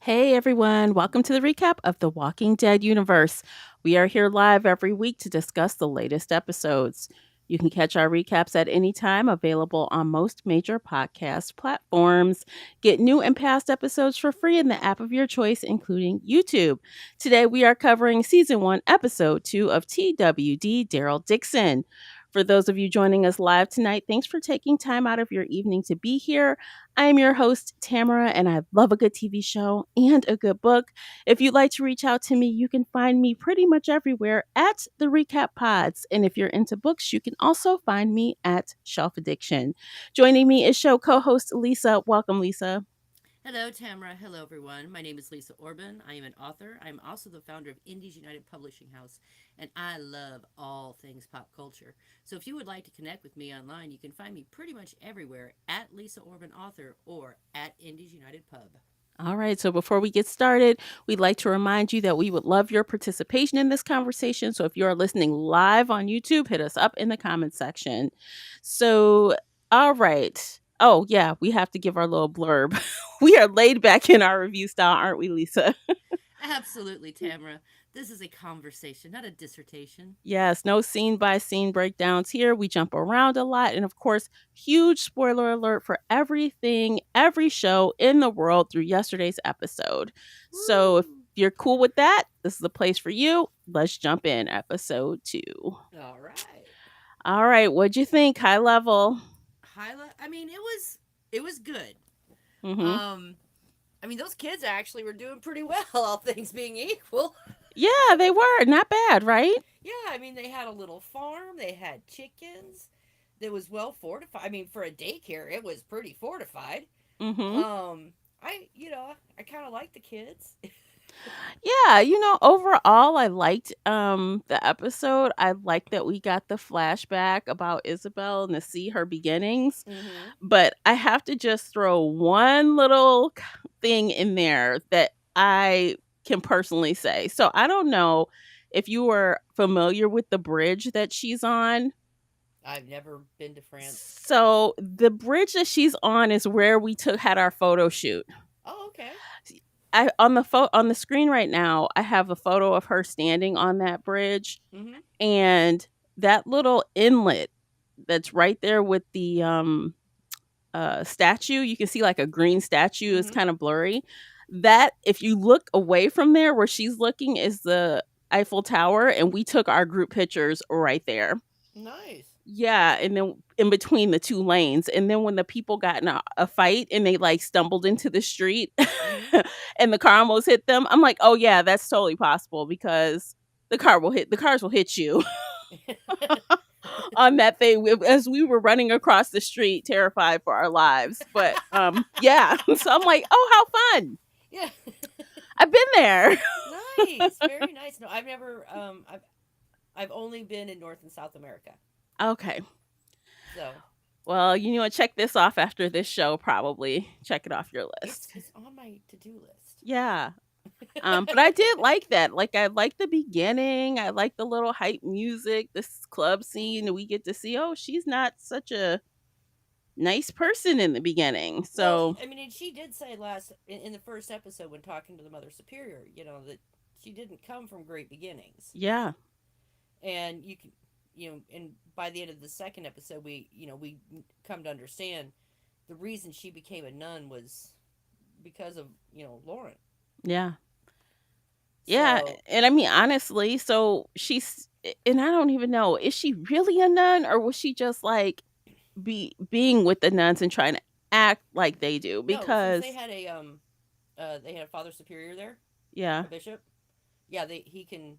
Hey everyone, welcome to the recap of The Walking Dead universe. We are here live every week to discuss the latest episodes. You can catch our recaps at any time, available on most major podcast platforms. Get new and past episodes for free in the app of your choice, including YouTube. Today we are covering Season 1, Episode 2 of TWD Daryl Dixon. For those of you joining us live tonight, thanks for taking time out of your evening to be here. I am your host, Tamara, and I love a good TV show and a good book. If you'd like to reach out to me, you can find me pretty much everywhere at the Recap Pods. And if you're into books, you can also find me at Shelf Addiction. Joining me is show co host Lisa. Welcome, Lisa. Hello, Tamara. Hello, everyone. My name is Lisa Orban. I am an author. I'm also the founder of Indies United Publishing House, and I love all things pop culture. So if you would like to connect with me online, you can find me pretty much everywhere at Lisa Orban Author or at Indies United Pub. All right, so before we get started, we'd like to remind you that we would love your participation in this conversation. So if you are listening live on YouTube, hit us up in the comments section. So, all right. Oh, yeah, we have to give our little blurb. We are laid back in our review style, aren't we, Lisa? Absolutely, Tamara. This is a conversation, not a dissertation. Yes, no scene by scene breakdowns here. We jump around a lot. And of course, huge spoiler alert for everything, every show in the world through yesterday's episode. So if Woo! you're cool with that, this is the place for you. Let's jump in. Episode 2. All right. All right, what'd you think? High level. Hyla, I mean, it was good. Hmm. Um, I mean, those kids actually were doing pretty well, all things being equal. Yeah, they were. Not bad, right? Yeah, I mean, they had a little farm, they had chickens that was well fortified. I mean, for a daycare, it was pretty fortified. Hmm. I kind of like the kids. Yeah, overall I liked the episode. I liked that we got the flashback about Isabel and to see her beginnings. Mm-hmm. But I have to just throw one little thing in there that I can personally say. So I don't know if you were familiar with the bridge that she's on. I've never been to France. So the bridge that she's on is where we had our photo shoot. Oh, okay. I on the screen right now, I have a photo of her standing on that bridge, Mm-hmm. and that little inlet that's right there with the statue, you can see like a green statue is Mm-hmm. kind of blurry. That if you look away from there where she's looking is the Eiffel Tower, and we took our group pictures right there. Nice. Yeah, and then in between the two lanes, and then when the people got in a fight and they like stumbled into the street Mm-hmm. and the car almost hit them, I'm like, oh yeah, that's totally possible because the cars will hit you on that thing as we were running across the street, terrified for our lives. But yeah, so I'm like, oh, how fun! Yeah. I've been there. Nice. Very nice. No, I've never. I've only been in North and South America. Okay. So Well, check this off after this show. Probably check it off your it's list. it's on my to do list. Yeah. But I did like that. Like I like the beginning. I like the little hype music, this club scene. We get to see, oh, she's not such a nice person in the beginning. Well, So I mean, and she did say in the first episode when talking to the Mother Superior, that she didn't come from great beginnings, yeah. and and by the end of the second episode, we come to understand the reason she became a nun was because of Lauren. Yeah. Yeah. So And I mean honestly, so and I don't even know, is she really a nun or was she just like being with the nuns and trying to act like they do? no, since Because they had a Father Superior there, yeah. a bishop. Yeah, he can.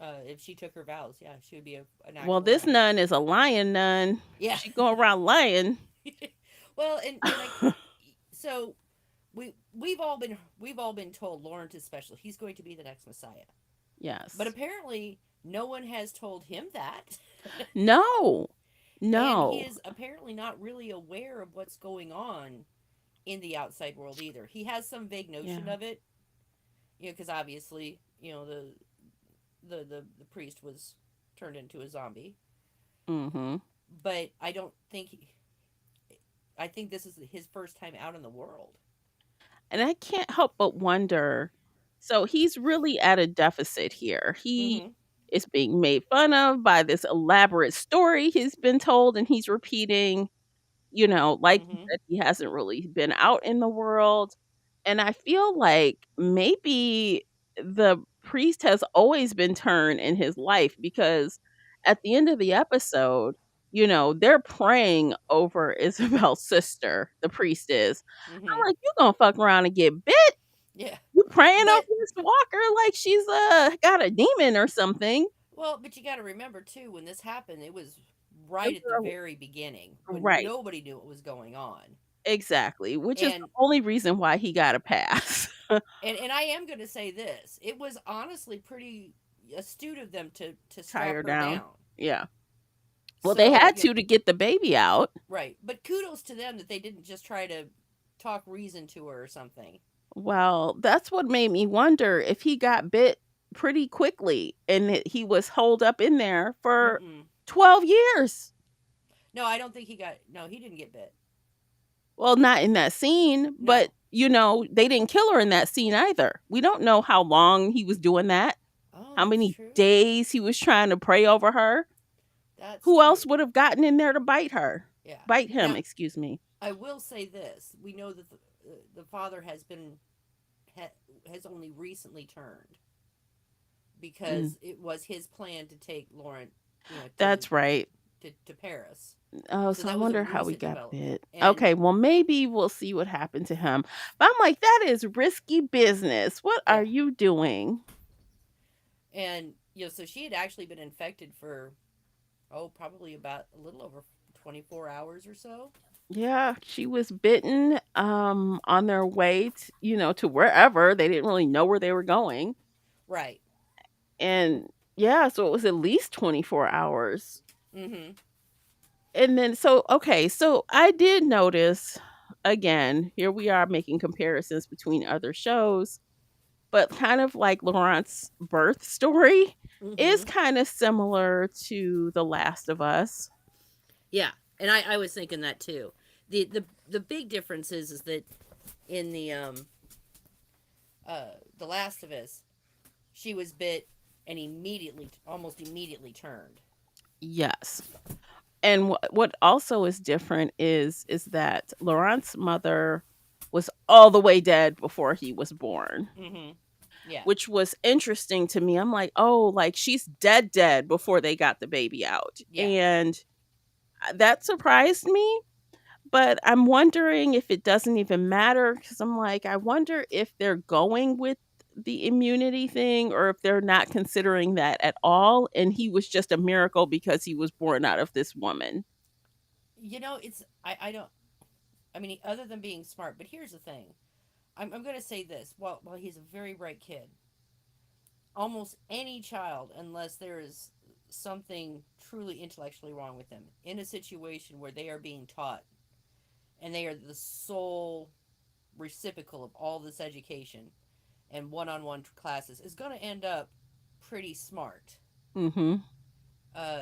If she took her vows, yeah, she would be an Well, actual this nun. nun is a lion nun. Yeah. She going around lying. Well, and like so we've all been told Lawrence is special. He's going to be the next Messiah. But Yes. apparently No one has told him that. No. And he No. is apparently not really aware of what's going on in the outside world either. He has some vague notion Yeah. of it, because obviously, the priest was turned into a zombie. Mhm. But I don't think I think this is his first time out in the world. And I can't help but wonder, so he's really at a deficit here. He Mm-hmm. is being made fun of by this elaborate story he's been told and he's repeating. Like you Mm-hmm. said, he hasn't really been out in the world. And I feel like maybe the priest has always been turned in his life because at the end of the episode, they're praying over Isabel's sister, the priest is. Mm-hmm. I'm like, "You gonna fuck around and get bit? Yeah. You praying over But this walker like she's got a demon or something." but you got to remember too, when this happened, it was Those right at the are very beginning when right, nobody knew what was going on. exactly, which is the And only reason why he got a pass. and I am going to say this: it was honestly pretty astute of them to Tie strap her her down. down. Yeah. Well, they So had to get the baby out. right, but kudos to them that they didn't just try to talk reason to her or something. Well, that's what made me wonder if he got bit pretty quickly and that he was holed up in there for Mm-mm. 12 years. No, I don't think he got. No, he didn't get bit. Well, not in that scene, but No. they didn't kill her in that scene either. We don't know how long he was doing that, Oh, how that's many true. days he was trying to pray over her. That's Who true. else would have gotten in there to bite her? Yeah. Bite him, Now, excuse me. I will say this: we know that the father ha, has only recently turned Mm, because it was his plan to take Lauren, that's right. to Paris. Oh, So so I that was a wonder how he recent got development, bit. and Okay, well, maybe we'll see what happened to him. But I'm like, that is risky business. What are yeah, you doing? and so she had actually been infected for probably about a little over 24 hours or so. Yeah, she was bitten on their way to wherever. They didn't really know where they were going. Right. And yeah, so it was at least 24 hours. Mm-hmm. And then so I did notice again, here we are making comparisons between other shows, but kind of like Laurent's birth story is Mm-hmm. kind of similar to The Last of Us. Yeah, and I was thinking that too. The big difference is that in the Last of Us, she was bit and immediately, almost immediately turned. Yes. And what also is different is that Laurent's mother was all the way dead before he was born, Mm-hmm. Yeah. which was interesting to me. I'm like, "Oh, like she's dead before they got the baby out." Yeah. And that surprised me. But I'm wondering if it doesn't even matter because I'm like, I wonder if they're going with the immunity thing or if they're not considering that at all. And he was just a miracle because he was born out of this woman. It's I don't. I mean, other than being smart, but here's the thing. I'm going to say this. While he's a very bright kid, almost any child, unless there is something truly intellectually wrong with them, in a situation where they are being taught and they are the sole reciprocal of all this education and one-on-one classes, is going to end up pretty smart. Mhm. Uh,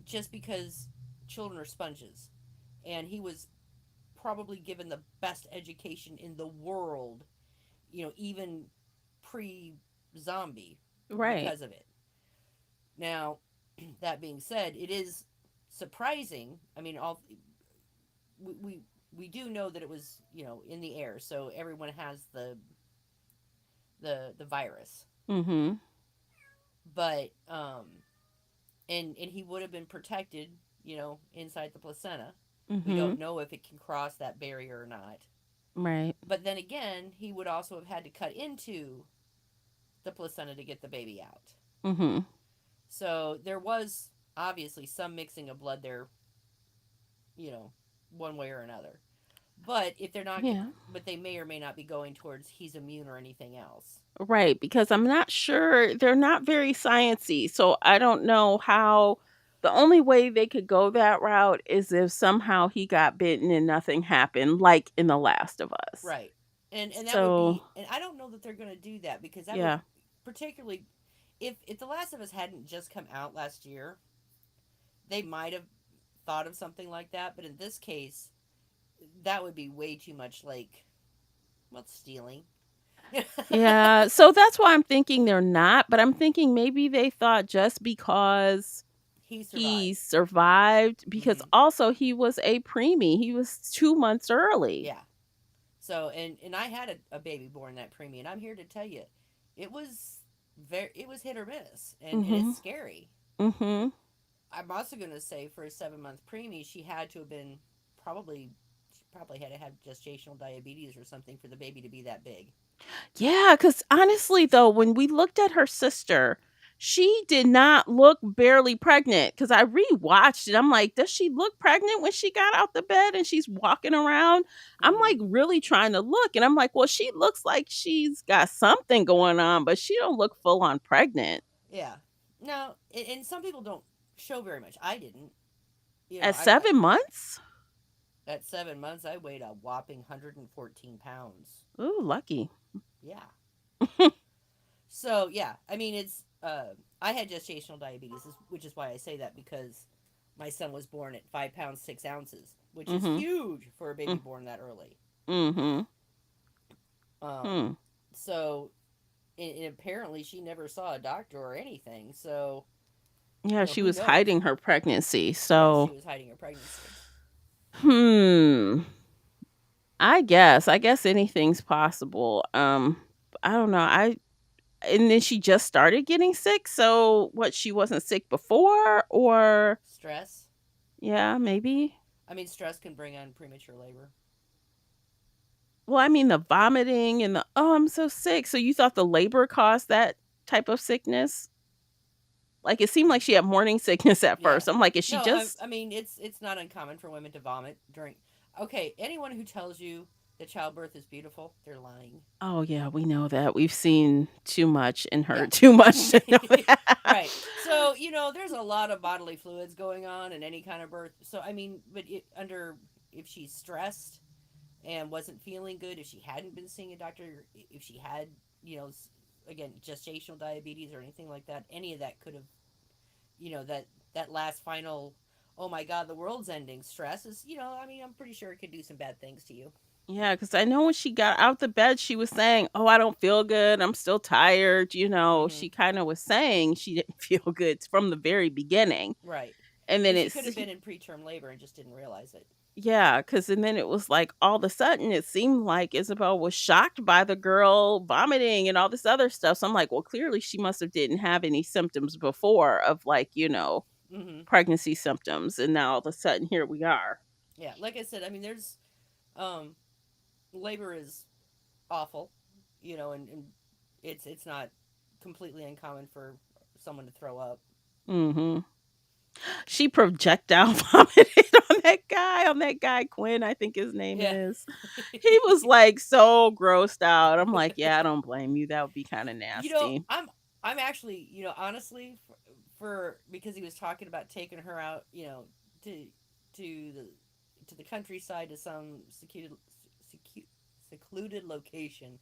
just because children are sponges, and he was probably given the best education in the world, even pre-zombie, Right. because of it. Now, that being said, it is surprising. I mean, all we, we we do know that it was in the air, so everyone has the virus, Mhm. but and he would have been protected, inside the placenta. We don't Mhm. know if it can cross that barrier or not. Right. But then again, he would also have had to cut into the placenta to get the baby out. Mhm. So there was obviously some mixing of blood there, you know, one way or another. But if they're not, Yeah. but they may or may not be going towards he's immune or anything else. Right, because I'm not sure they're not very sciencey, so I don't know how the only way they could go that route is if somehow he got bitten and nothing happened, like in The Last of Us. Right. And that would So, be, and I don't know that they're going to do that because that would yeah. particularly, if The Last of Us hadn't just come out last year, they might have thought of something like that. But in this case, that would be way too much like, well, stealing. Yeah, so that's why I'm thinking they're not, but I'm thinking maybe they thought just because He he survived. survived, because Mm-hmm. also he was a preemie. He was 2 months early. Yeah. So and I had a baby born that preemie, and I'm here to tell you, it was it was hit or miss, and it's Mhm. scary. Mhm. I'm also going to say for a 7 month preemie, she had to have been probably she probably had to have gestational diabetes or something for the baby to be that big. Yeah, because honestly, though, when we looked at her sister, she did not look barely pregnant. Because I rewatched it. I'm like, does she look pregnant when she got out the bed and she's walking around? I'm Mm-hmm. like really trying to look. And I'm like, well, she looks like she's got something going on, but she don't look full on pregnant. Yeah. No, and some people don't show very much. I didn't. At I 7 months? at 7 months I weighed a whopping 114 pounds. Ooh, lucky. Yeah. So yeah, I mean it's I had gestational diabetes, which is why I say that because my son was born at 5 pounds 6 ounces, which is Mhm. huge for a baby Mm. born that early. Mhm. Um, Hmm. so and apparently she never saw a doctor or anything. So Yeah, she who was knows? hiding her pregnancy. Yeah, she So, was hiding her pregnancy. hmm. I guess anything's possible. I don't know. I And then she just started getting sick. So what, she wasn't sick before, or Stress. yeah, maybe. I mean, stress can bring on premature labor. Well, I mean the vomiting and the oh, I'm so sick. So you thought the labor caused that type of sickness? Like it seemed like she had morning sickness at Yeah. first. I'm like, is she No, just I mean it's not uncommon for women to vomit during. Okay, anyone who tells you that childbirth is beautiful, they're lying. oh yeah, we know that. We've seen too much and Yeah. heard too much to know that. Right. So, there's a lot of bodily fluids going on in any kind of birth. So, I mean, but if she's stressed and wasn't feeling good, if she hadn't been seeing a doctor, if she had, you know, again, gestational diabetes or anything like that, any of that could have, that last final, oh my God, the world's ending stress is, I mean, I'm pretty sure it could do some bad things to you. Yeah, because I know when she got out the bed, she was saying, "Oh, I don't feel good. I'm still tired." Mm-hmm. She kind of was saying she didn't feel good from the very beginning. Right. And then And she it's, could have been in preterm labor and just didn't realize it. yeah, because and then it was like all of a sudden it seemed like Isabel was shocked by the girl vomiting and all this other stuff. So I'm like, well, clearly she must have didn't have any symptoms before of like, Mm-hmm. pregnancy symptoms. And now all of a sudden here we are. Yeah. Like I said, I mean, um, labor is awful, and it's not completely uncommon for someone to throw up. Hmm. She projectile vomited on that guy Quinn, I think his name Yeah. is. He was like so grossed out. I'm like, yeah, I don't blame you. That would be kind of you know, nasty. I'm I'm actually, honestly, for because he was talking about taking her out, to to the to the countryside to some secluded location.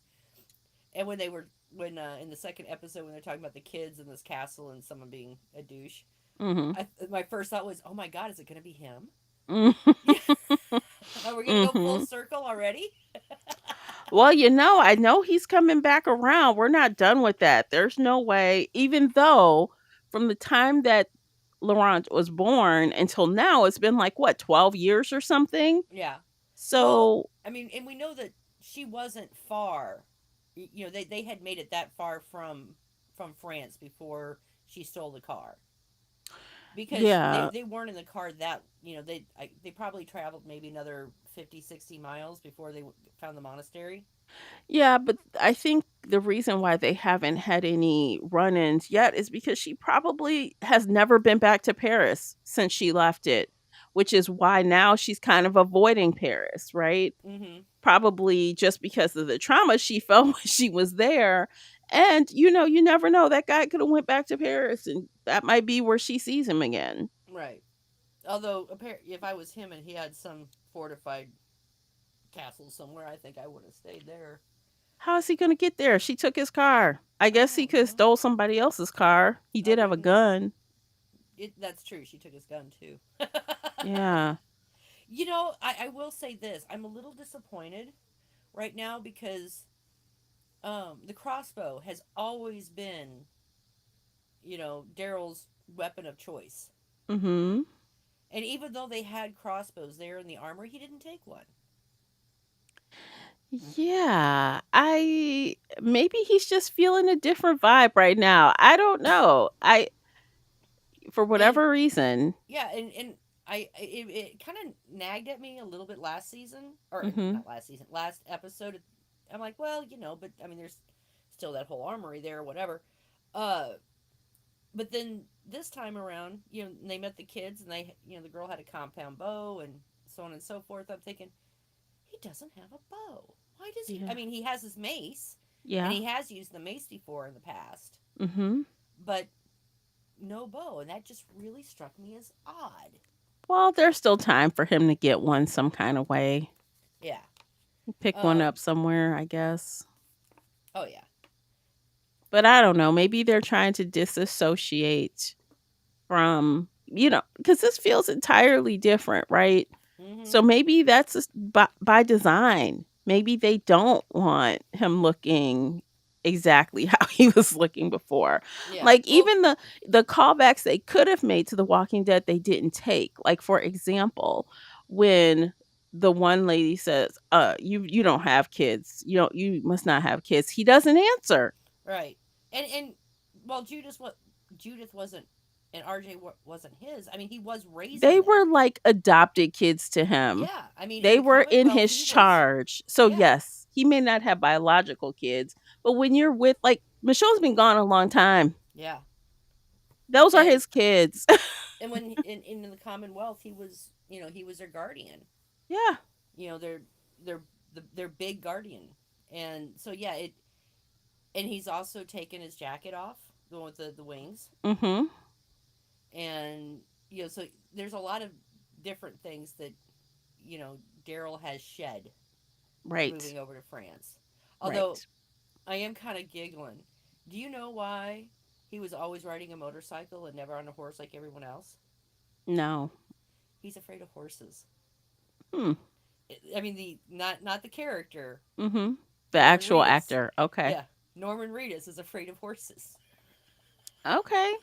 And when in the second episode when they're talking about the kids in this castle and someone being a douche, Hmm. my first thought was, oh my God, is it going to be him? Hmm. Yeah. Are we going to go full circle already? Well, I know he's coming back around. We're not done with that. There's no way, even though from the time that Laurent was born until now, it's been like what, 12 years or something? Yeah. Well, So, I mean, and we know that she wasn't far. They had made it that far from France before she stole the car because yeah. they weren't in the car that they probably traveled maybe another 50, 60 miles before they found the monastery. Yeah, but I think the reason why they haven't had any run-ins yet is because she probably has never been back to Paris since she left it. which is why now she's kind of avoiding Paris, right? Mm-hmm. Probably just because of the trauma she felt when she was there. And you never know. That guy could have went back to Paris, and that might be where she sees him again. Right. Although, if I was him and he had some fortified castle somewhere, I think I would have stayed there. How is he going to get there? She took his car. I I guess he don't could have know. stole somebody else's car. He I did have a mean, gun. that's true. She took his gun too. Yeah. I will say this: I'm a little disappointed right now because the crossbow has always been, Daryl's weapon of choice. Mhm. And even though they had crossbows there in the armor, he didn't take one. Yeah. I maybe he's just feeling a different vibe right now. I don't know. I For And whatever reason. yeah, and it kind of nagged at me a little bit last season, or Mhm. not last season, last episode. I'm like, well, but I mean, there's still that whole armory there, or whatever. Uh, but then this time around, they met the kids, and the girl had a compound bow, and so on and so forth. I'm thinking, he doesn't have a bow. Why does he? I Yeah. mean, he has his mace, and Yeah. he has used the mace before in the past, Mhm. but no bow, and that just really struck me as odd. Well, there's still time for him to get one some kind of way. Yeah. Pick one up Um. somewhere, I guess. Oh yeah. But I don't know. Maybe they're trying to disassociate from, because this feels entirely different, right? Mm-hmm. So maybe that's just by design. Maybe they don't want him looking exactly how he was looking before. Yeah. Like Well. even the callbacks they could have made to The Walking Dead, they didn't take. Like for example, when the one lady says, you don't have kids. You must not have kids." He doesn't answer. Right. And well, Judith wasn't, and RJ wasn't his. I mean, he was raising They them. were like adopted kids to him. Yeah. I mean, in They the were in Commonwealth, his he was. charge. So Yeah. yes, he may not have biological kids, but when you're with like Michelle's been gone a long time. Yeah. Those are And his kids. and when in the Commonwealth, he was their guardian. Yeah. Their their big guardian. And so yeah, and he's also taken his jacket off, the one with the wings, Mhm. and so there's a lot of different things that Daryl has shed Right. moving over to France. Although Right. I am kind of giggling. Do you know why he was always riding a motorcycle and never on a horse like everyone else? No. He's afraid of horses. Hmm. I mean, the not the character, Mhm. The Norman actual Reedus. actor. Okay. Yeah, Norman Reedus is afraid of horses. Okay.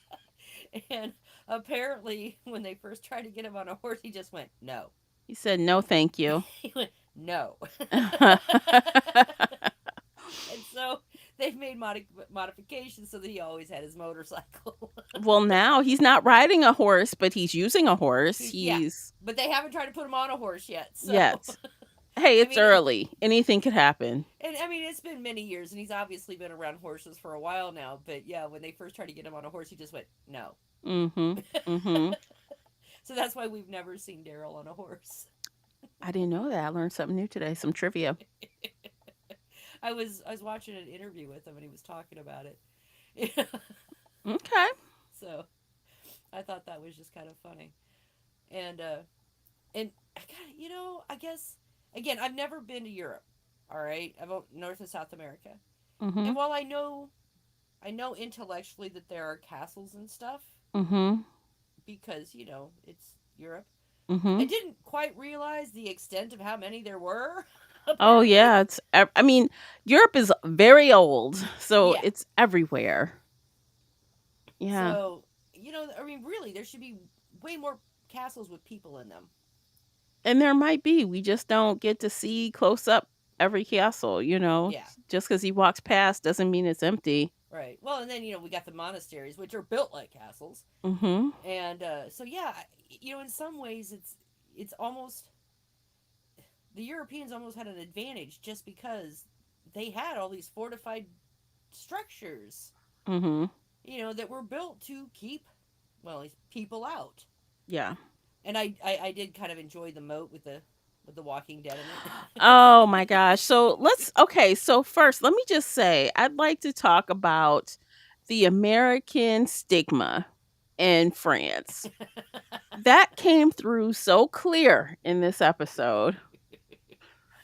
And apparently, when they first tried to get him on a horse, he just went no. He said no, thank you. He went no. And so they've made modifications so that he always had his motorcycle. Well, now he's not riding a horse, but he's using a horse. Yeah, He's but they haven't tried to put him on a horse yet. So yet. Hey, I it's mean, early. Anything could happen. and I mean, it's been many years, and he's obviously been around horses for a while now. But yeah, when they first tried to get him on a horse, he just went no. Mhm. Mhm. So that's why we've never seen Daryl on a horse. I didn't know that. I learned something new today. Some trivia. I was watching an interview with him, and he was talking about it. Okay. So I thought that was just kind of funny. And I got I guess again, I've never been to Europe. All right, I've North and South America, and Mhm. while I know intellectually that there are castles and stuff Mhm. because it's Europe. I Mhm. didn't quite realize the extent of how many there were. Oh Apparently, yeah, I mean, Europe is very old, so yeah. it's everywhere. Yeah. So I mean, really, there should be way more castles with people in them. And there might be. We just don't get to see close up every castle. Yeah. Just cuz he walks past doesn't mean it's empty. Right. Well, and then we got the monasteries, which are built like castles, Mhm. and so yeah, in some ways it's almost the Europeans almost had an advantage just because they had all these fortified structures, Mhm. that were built to keep, well, these people out. Yeah. And I did kind of enjoy the moat with the Walking Dead in Oh my it. gosh. So okay. So first, let me just say, I'd like to talk about the American stigma in France. That came through so clear in this episode.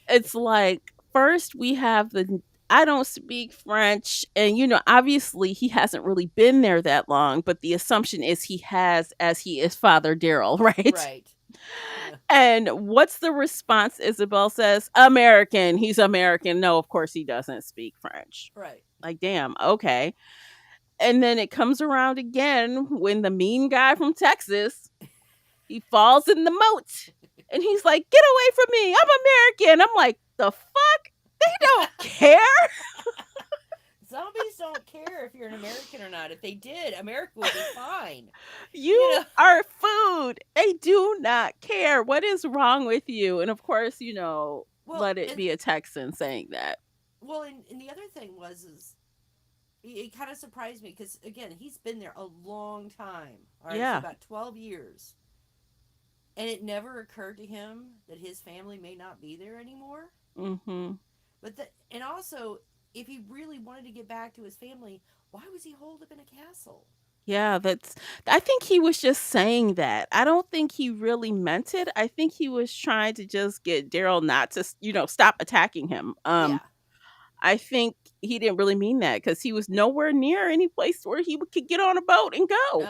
It's like, first we have the I don't speak French. And, obviously he hasn't really been there that long, but the assumption is he has, as he is Father Daryl, right? Right. Yeah. And what's the response? Isabel says, American. He's American. No, of course he doesn't speak French. Right. Like, damn, okay. And then it comes around again when the mean guy from Texas, he falls in the moat. And he's like, get away from me. I'm American. I'm like, the fuck? They don't care. Zombies don't care if you're an American or not. If they did, America would be fine. You You know. are food. They do not care. What is wrong with you? And of course, Well, let it and be a Texan saying that. and the other thing was is it kind of surprised me because again he's been there a long time. All right, so Yeah. about 12 years, and it never occurred to him that his family may not be there anymore. Hmm. And also, if he really wanted to get back to his family, why was he holed up in a castle? Yeah, I think he was just saying that. I don't think he really meant it. I think he was trying to just get Daryl not to, stop attacking him. Yeah, I think he didn't really mean that because he was nowhere near any place where could get on a boat and go.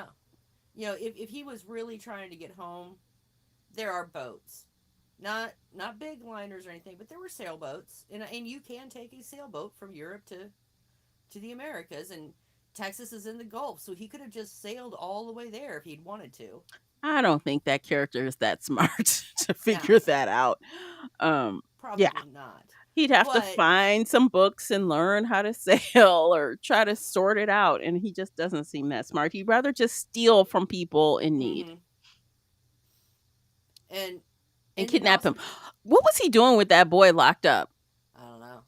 no. If he was really trying to get home, there are boats. Not big liners or anything, but there were sailboats, and you can take a sailboat from Europe to the Americas, and Texas is in the Gulf, so he could have just sailed all the way there if he'd wanted to. I don't think that character is that smart to Now, figure that out. Yeah, probably not, he'd have to but find some books and learn how to sail or try to sort it out. And he just doesn't seem that smart. He'd rather just steal from people in need mm-hmm. and and then kidnap also him. What was he doing with that boy locked up? I don't know.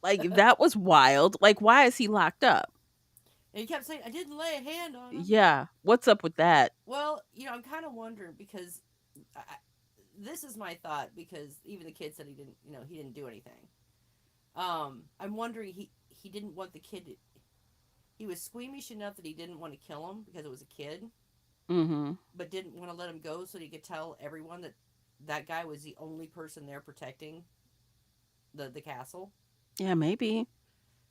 Like, that was wild. Like, why is he locked up? And he kept saying, "I didn't lay a hand on him." Yeah. What's up with that? Well, I'm kind of wondering because this is my thought because even the kid said he didn't do anything. I'm wondering he didn't want the kid. He was squeamish enough that he didn't want to kill him because it was a kid, Mm-hmm. but didn't want to let him go so that he could tell everyone that that guy was the only person there protecting the castle. Yeah, maybe.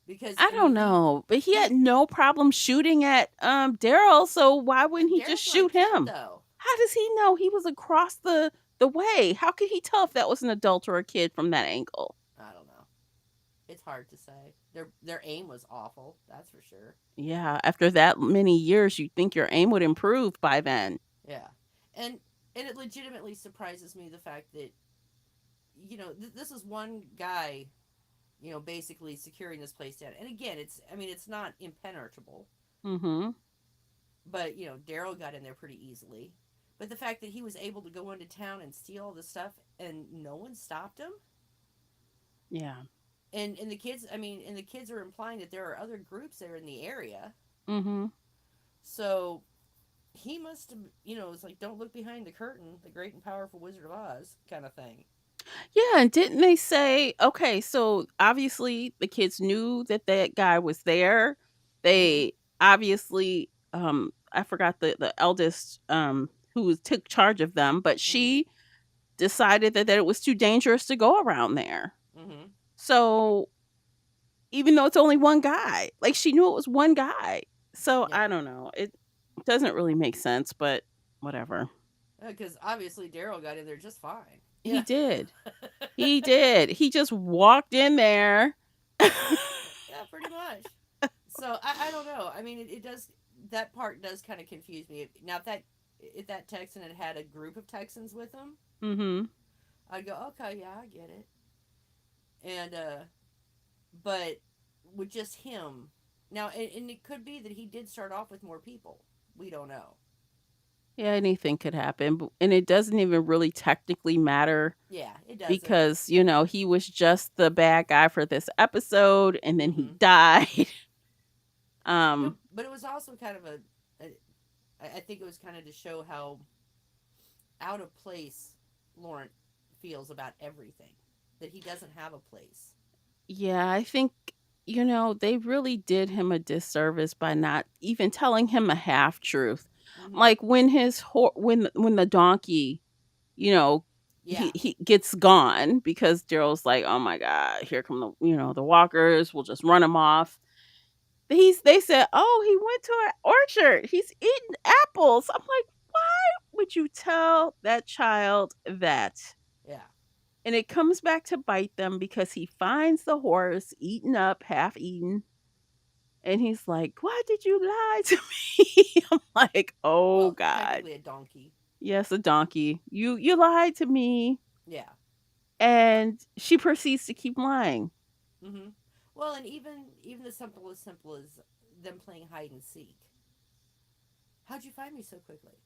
Because I I mean don't know. But he had he no problem shooting at Daryl, so why wouldn't he just Daryl's not a shoot kid him? though. How does he know he was across the way? How could he tell if that was an adult or a kid from that angle? I don't know. It's hard to say. Their aim was awful. That's for sure. Yeah, after that many years, you'd think your aim would improve by then. Yeah, and it legitimately surprises me the fact that this is one guy, basically securing this place down. And again, it's not impenetrable, Mhm. but Daryl got in there pretty easily. But the fact that he was able to go into town and steal all this stuff and no one stopped him, Yeah. and the kids, and the kids are implying that there are other groups there in the area, Mhm. so he must have, it's like don't look behind the curtain, the great and powerful Wizard of Oz kind of thing. Yeah, and didn't they say, okay, so obviously the kids knew that that guy was there. Mm-hmm. They obviously I forgot the eldest took charge of them, but Mm-hmm. she decided that it was too dangerous to go around there. Mm-hmm. So even though it's only one guy, like she knew it was one guy. So Yeah. I don't know. It doesn't really make sense, but whatever. Because obviously Daryl got in there just fine. He Yeah. did. He did. He just walked in there. Yeah, pretty much. So I don't know. It does, that part does kind of confuse me. Now if that Texan had a group of Texans with him, Mhm. I'd go, okay, yeah, I get it. And but with just him now, and it could be that he did start off with more people. We don't know. Yeah, anything could happen, and it doesn't even really technically matter Yeah, it doesn't. because, he was just the bad guy for this episode and then he Mm-hmm. died. um But it was also kind of a I think it was kind of to show how out of place Laurent feels about everything. That he doesn't have a place. Yeah, I think, they really did him a disservice by not even telling him a half truth. Mm-hmm. Like when when the donkey, you know, Yeah. he gets gone because Daryl's like, "Oh my god, here come the walkers, we'll just run him off." They said, "Oh, he went to an orchard. He's eating apples." I'm like, "Why would you tell that child that?" Yeah. And it comes back to bite them because he finds the horse eaten up, half eaten, and he's like, "Why did you lie to me?" I'm like, "Oh Well, god. technically a donkey. Yes, a donkey. You lied to me." Yeah. And she proceeds to keep lying Mm-hmm. Well, and even the simple as them playing hide and seek. How'd you find me so quickly?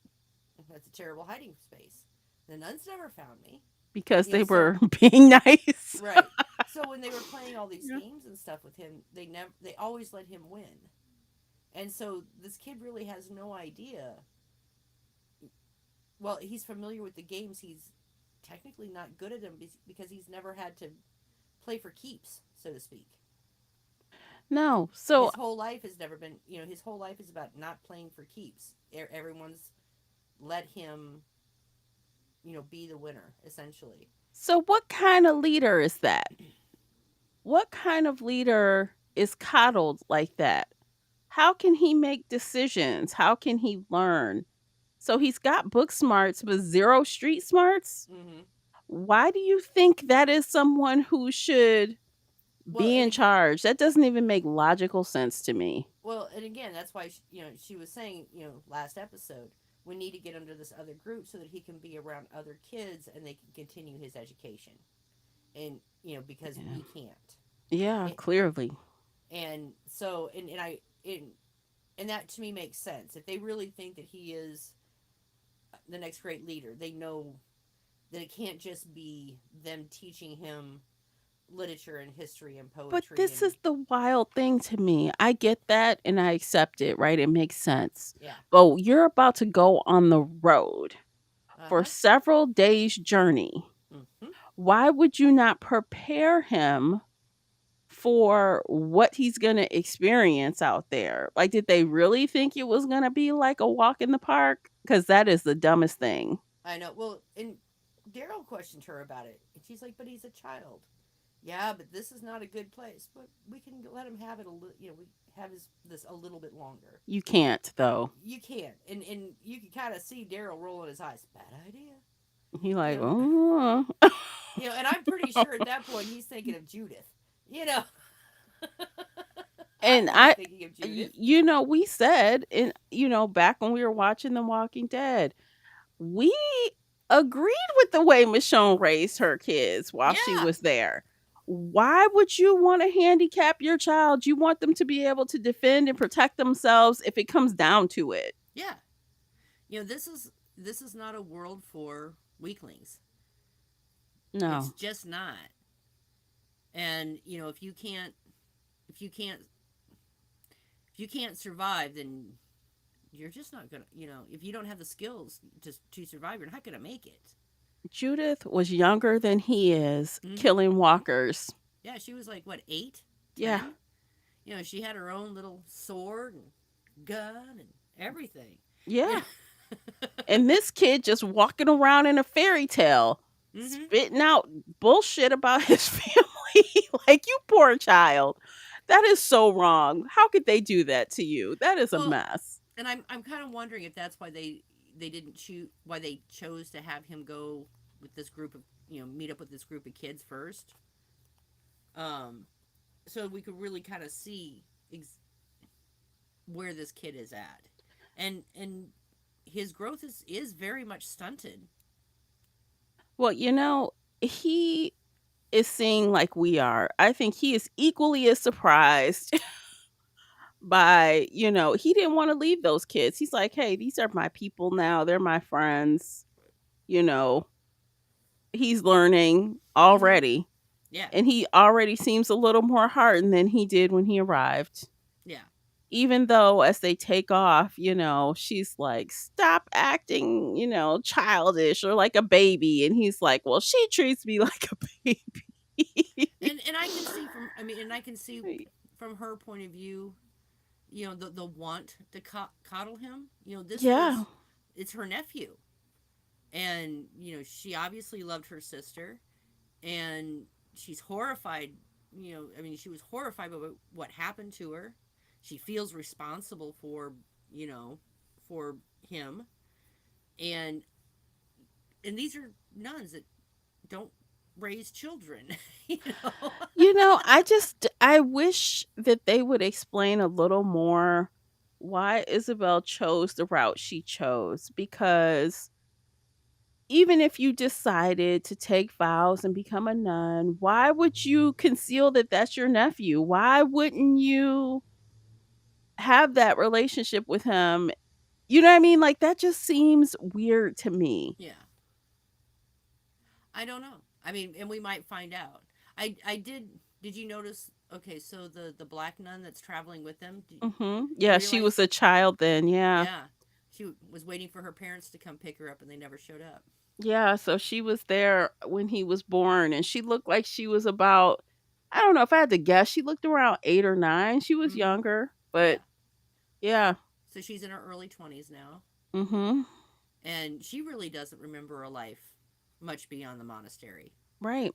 That's a terrible hiding space. The nuns never found me. because You know, they so were being nice. right. So when they were playing all these Yeah. games and stuff with him, they always let him win. And so this kid really has no idea. Well, he's familiar with the games. He's technically not good at them because he's never had to play for keeps, so to speak. No. So His whole life has never been, his whole life is about not playing for keeps. Everyone's let him, be the winner essentially. so what kind of leader is that? What kind of leader is coddled like that? How can he make decisions? How can he learn? So he's got book smarts but zero street smarts? Mm-hmm. Why do you think that is someone who should Well, be and in charge? That doesn't even make logical sense to me. and again, that's why she was saying, last episode, we need to get under this other group so that he can be around other kids and they can continue his education, and because Yeah, we can't. yeah, It, clearly. and so and that to me makes sense. If they really think that he is the next great leader, they know that it can't just be them teaching him literature and history and But poetry this and is the wild thing to me. I get that and I accept it, right? It makes sense. yeah. But you're about to go on the road for Uh-huh. several days' journey. Mm-hmm. Why would you not prepare him for what he's going to experience out there? Like, did they really think it was going to be like a walk in the park? Because that is the dumbest thing. I know. Well, and Daryl questioned her about it, and she's like, "But he's a child." Yeah, but this is not a good place. But we can let him have it a little. We have this a little bit longer. You can't, though. You can't, and you can kind of see Daryl rolling his eyes. Bad idea. He You like, know. oh. And I'm pretty sure at that point he's thinking of Judith. You know. I And would be thinking of Judith. we said, back when we were watching The Walking Dead, we agreed with the way Michonne raised her kids while she Yeah. was there. Why would you want to handicap your child? You want them to be able to defend and protect themselves if it comes down to it. Yeah. This is not a world for weaklings. It's No. just not. And if you can't if you can't survive, then you're just not gonna. If you don't have the skills to survive, you're not gonna make it. Judith was younger than he is, Mm-hmm. killing walkers. Yeah, she was like what, 8, Yeah. 10. She had her own little sword and gun and everything. You Yeah. know. And this kid just walking around in a fairy tale, Mm-hmm. spitting out bullshit about his family. Like, you poor child. That is so wrong. How could they do that to you? That is a Well, mess. and I'm kind of wondering if that's why they didn't choose why they chose to have him go with this group of meet up with this group of kids first. Um, so we could really kind of see where this kid is at, and his growth is very much stunted. Well, he is seeing like we are. I think he is equally as surprised by, he didn't want to leave those kids. He's like, hey, these are my people now. They're my friends. You know, he's learning Mm-hmm. already. Yeah, And he already seems a little more hardened than he did when he arrived. yeah. even though as they take off, she's like, "Stop acting, childish or like a baby." And he's like, "Well, she treats me like a baby." And I can see from, I mean, and I can see from her point of view, the want to coddle him. This Yeah. was, it's her nephew, and she obviously loved her sister, and she's horrified. I mean, she was horrified by what happened to her. She feels responsible you know, for him, and these are nuns that don't raise children. you know. I wish that they would explain a little more why Isabel chose the route she chose, because even if you decided to take vows and become a nun, why would you conceal that that's your nephew? Why wouldn't you have that relationship with him? You know what I mean? Like, that just seems weird to me. Yeah, I don't know. I mean, and we might find out. I did. Did you notice? Okay, so the black nun that's traveling with them. You Yeah, she was realize? a child then. Yeah. Yeah, she was waiting for her parents to come pick her up, and they never showed up. Yeah, so she was there when he was born, and she looked like she was about, I don't know if I had to guess, she looked around 8 or 9. She was Mm-hmm. younger, Yeah. but yeah. So she's in her early 20s now, Mhm. and she really doesn't remember a life much beyond the monastery. Right.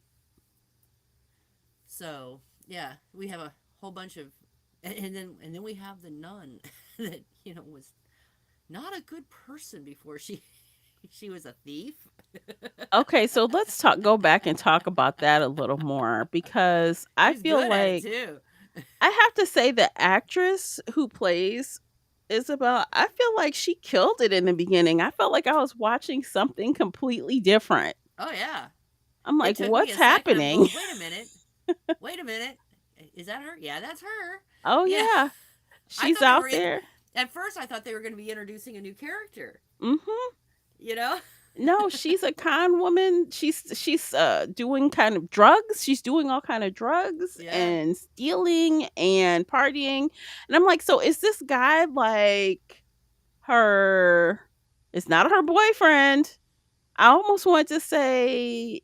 So yeah, we have a whole bunch of, and then we have the nun that was not a good person before she was a thief. Okay, so let's go back and talk about that a little more, because She I was feel good at it like too. I have to say the actress who plays Isabel, I feel like she killed it in the beginning. I felt like I was watching something completely different. Oh yeah, I'm it like, took me "What's a second. I'm happening?" going, wait a minute, is that her? Yeah, that's her. Oh Yeah, yeah. I She's thought they were out in. there. At first, I thought they were going to be introducing a new character. Mhm. You know? No, she's a con woman. She's doing kind of drugs. She's doing all kind of drugs Yeah. and stealing and partying. And I'm like, "So is this guy like her, it's not her boyfriend?" I almost want to say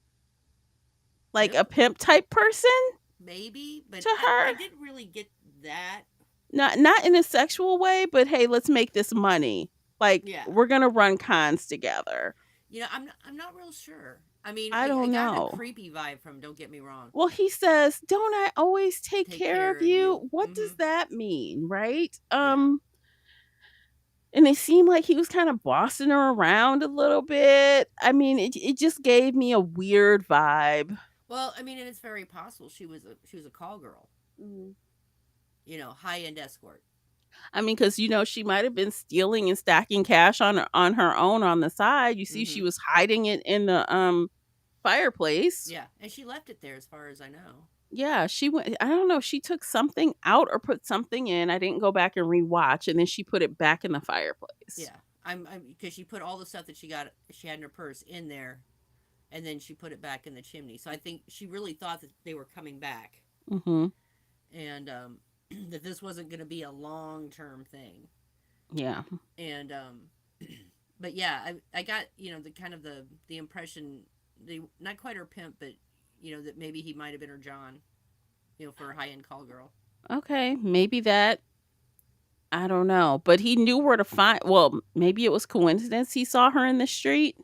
like a Really? pimp type person Maybe, but to I her. didn't really get that. Not in a sexual way, but hey, let's make this money. Like, Yeah. we're going to run cons together. I'm not real sure. I mean, I I don't got a know. creepy vibe from. Don't get me wrong. Well, he says, "Don't I always take Take care of care of you. you?" What Mm-hmm. does that mean, right? Yeah. And it seemed like he was kind of bossing her around a little bit. I mean, it just gave me a weird vibe. Well, I mean, and it's very possible she was a call girl. Mhm. High end escort. I mean, because she might have been stealing and stacking cash on her own on the side. You see, she Mm-hmm. was hiding it in the fireplace. Yeah, and she left it there, as far as I know. Yeah, she went. I don't know. She took something out or put something in. I didn't go back and rewatch, and then she put it back in the fireplace. Yeah, I'm because she put all the stuff that she had in her purse in there, and then she put it back in the chimney. So I think she really thought that they were coming back, Mm-hmm. and that this wasn't going to be a long term thing. Yeah. And but yeah, I got the kind of the impression, they not quite her pimp, but that maybe he might have been her John, for a high end call girl. Okay. Maybe that. I don't know, but he knew where to find. Well, maybe it was coincidence he saw her in the street.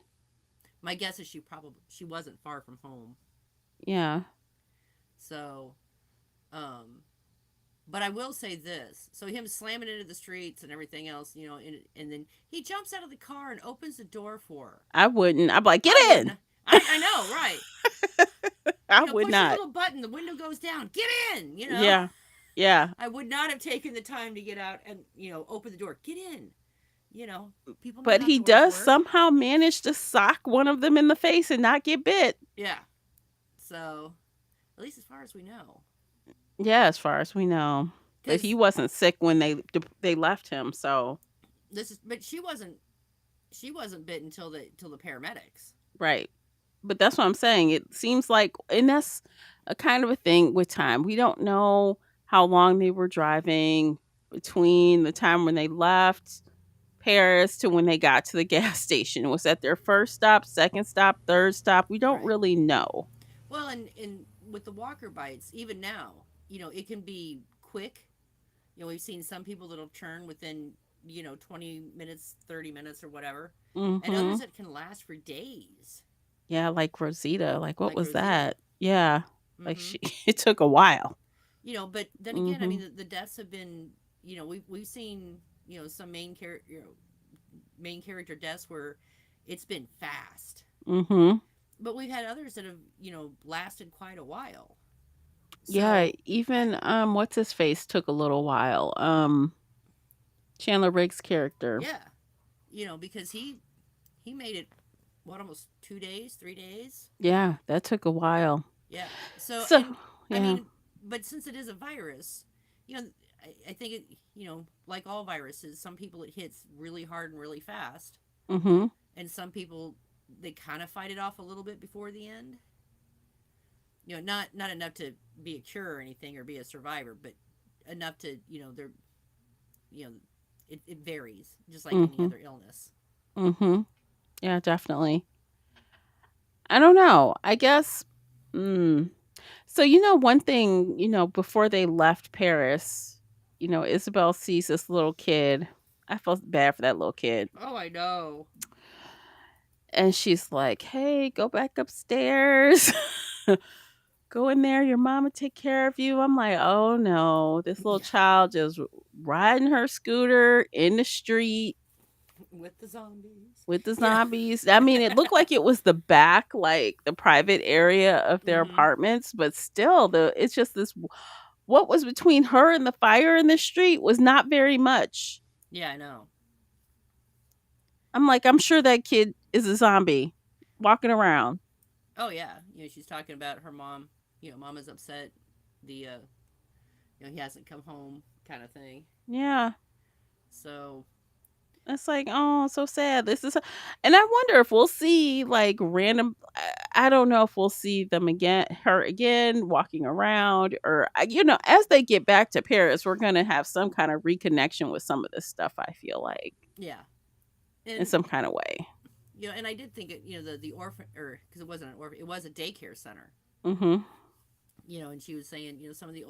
My guess is she wasn't far from home, Yeah. so um but I will say this. So him slamming into the streets and everything else, and then he jumps out of the car and opens the door for her. I wouldn't. I'm like, "Get I in." wouldn't. I know, right? I would Push a not. little button, the window goes down. Get in. Yeah. Yeah. I would not have taken the time to get out and open the door. Get in. You know, People know But how he doors does work. somehow manage to sock one of them in the face and not get bit. Yeah. So, at least as far as we know, Yeah, as far as we know. But he because wasn't sick when they left him, so but she wasn't bitten till the paramedics. right. But that's what I'm saying. It seems like, and that's a kind of a thing with time. We don't know how long they were driving. between the time when they left Paris to when they got to the gas station? Was that their first stop, second stop, third stop? We don't Right. really know. Well, and with the walker bites, even now, it can be quick. We've seen some people that'll churn within 20 minutes, 30 minutes, or whatever, and others Mhm. that can last for days, Yeah, like Rosita. Like what like was Rosita. that? Yeah. Like Mm-hmm. she it took a while. But then again, I mean, Mhm. the deaths have been, we've seen, some main character deaths where it's been fast, Mhm. but we've had others that have, lasted quite a while. Yeah, So, I, even what's his face took a little while. Chandler Riggs' character. yeah, because he made it, what, almost 2 days, 3 days. Yeah, that took a while. Yeah. So, So, and I yeah. mean, but since it is a virus, you know, I think it, like all viruses, some people it hits really hard and really fast, Mhm. and some people they kind of fight it off a little bit before the end. Not enough to be a cure or anything or be a survivor, but enough to, they're, you know, it varies just like any Mhm. other illness. Mhm. Yeah, definitely. I don't know. I guess mm. So one thing, before they left Paris, Isabel sees this little kid. I felt bad for that little kid. Oh, I know. And she's like, "Hey, go back upstairs. Go in there. Your mama take care of you." I'm like, "Oh no, this little Yeah, child just riding her scooter in the street with the zombies. with the Yeah. zombies." I mean, it looked like it was the back, like the private area of their Mm-hmm. apartments, but still, it's just this. What was between her and the fire in the street was not very much. Yeah, I know. I'm like, I'm sure that kid is a zombie walking around. Oh yeah, she's talking about her mom. Mama's upset. The he hasn't come home, kind of thing. Yeah. So It's like, oh, so sad. And I wonder if we'll see like random. I don't know if we'll see them again, her again, walking around, or as they get back to Paris, we're gonna have some kind of reconnection with some of this stuff. I feel like yeah, in and some kind of way. and I did think it. The orphan, or because it wasn't an orphan, it was a daycare center. Mm-hmm. And she was saying, some of the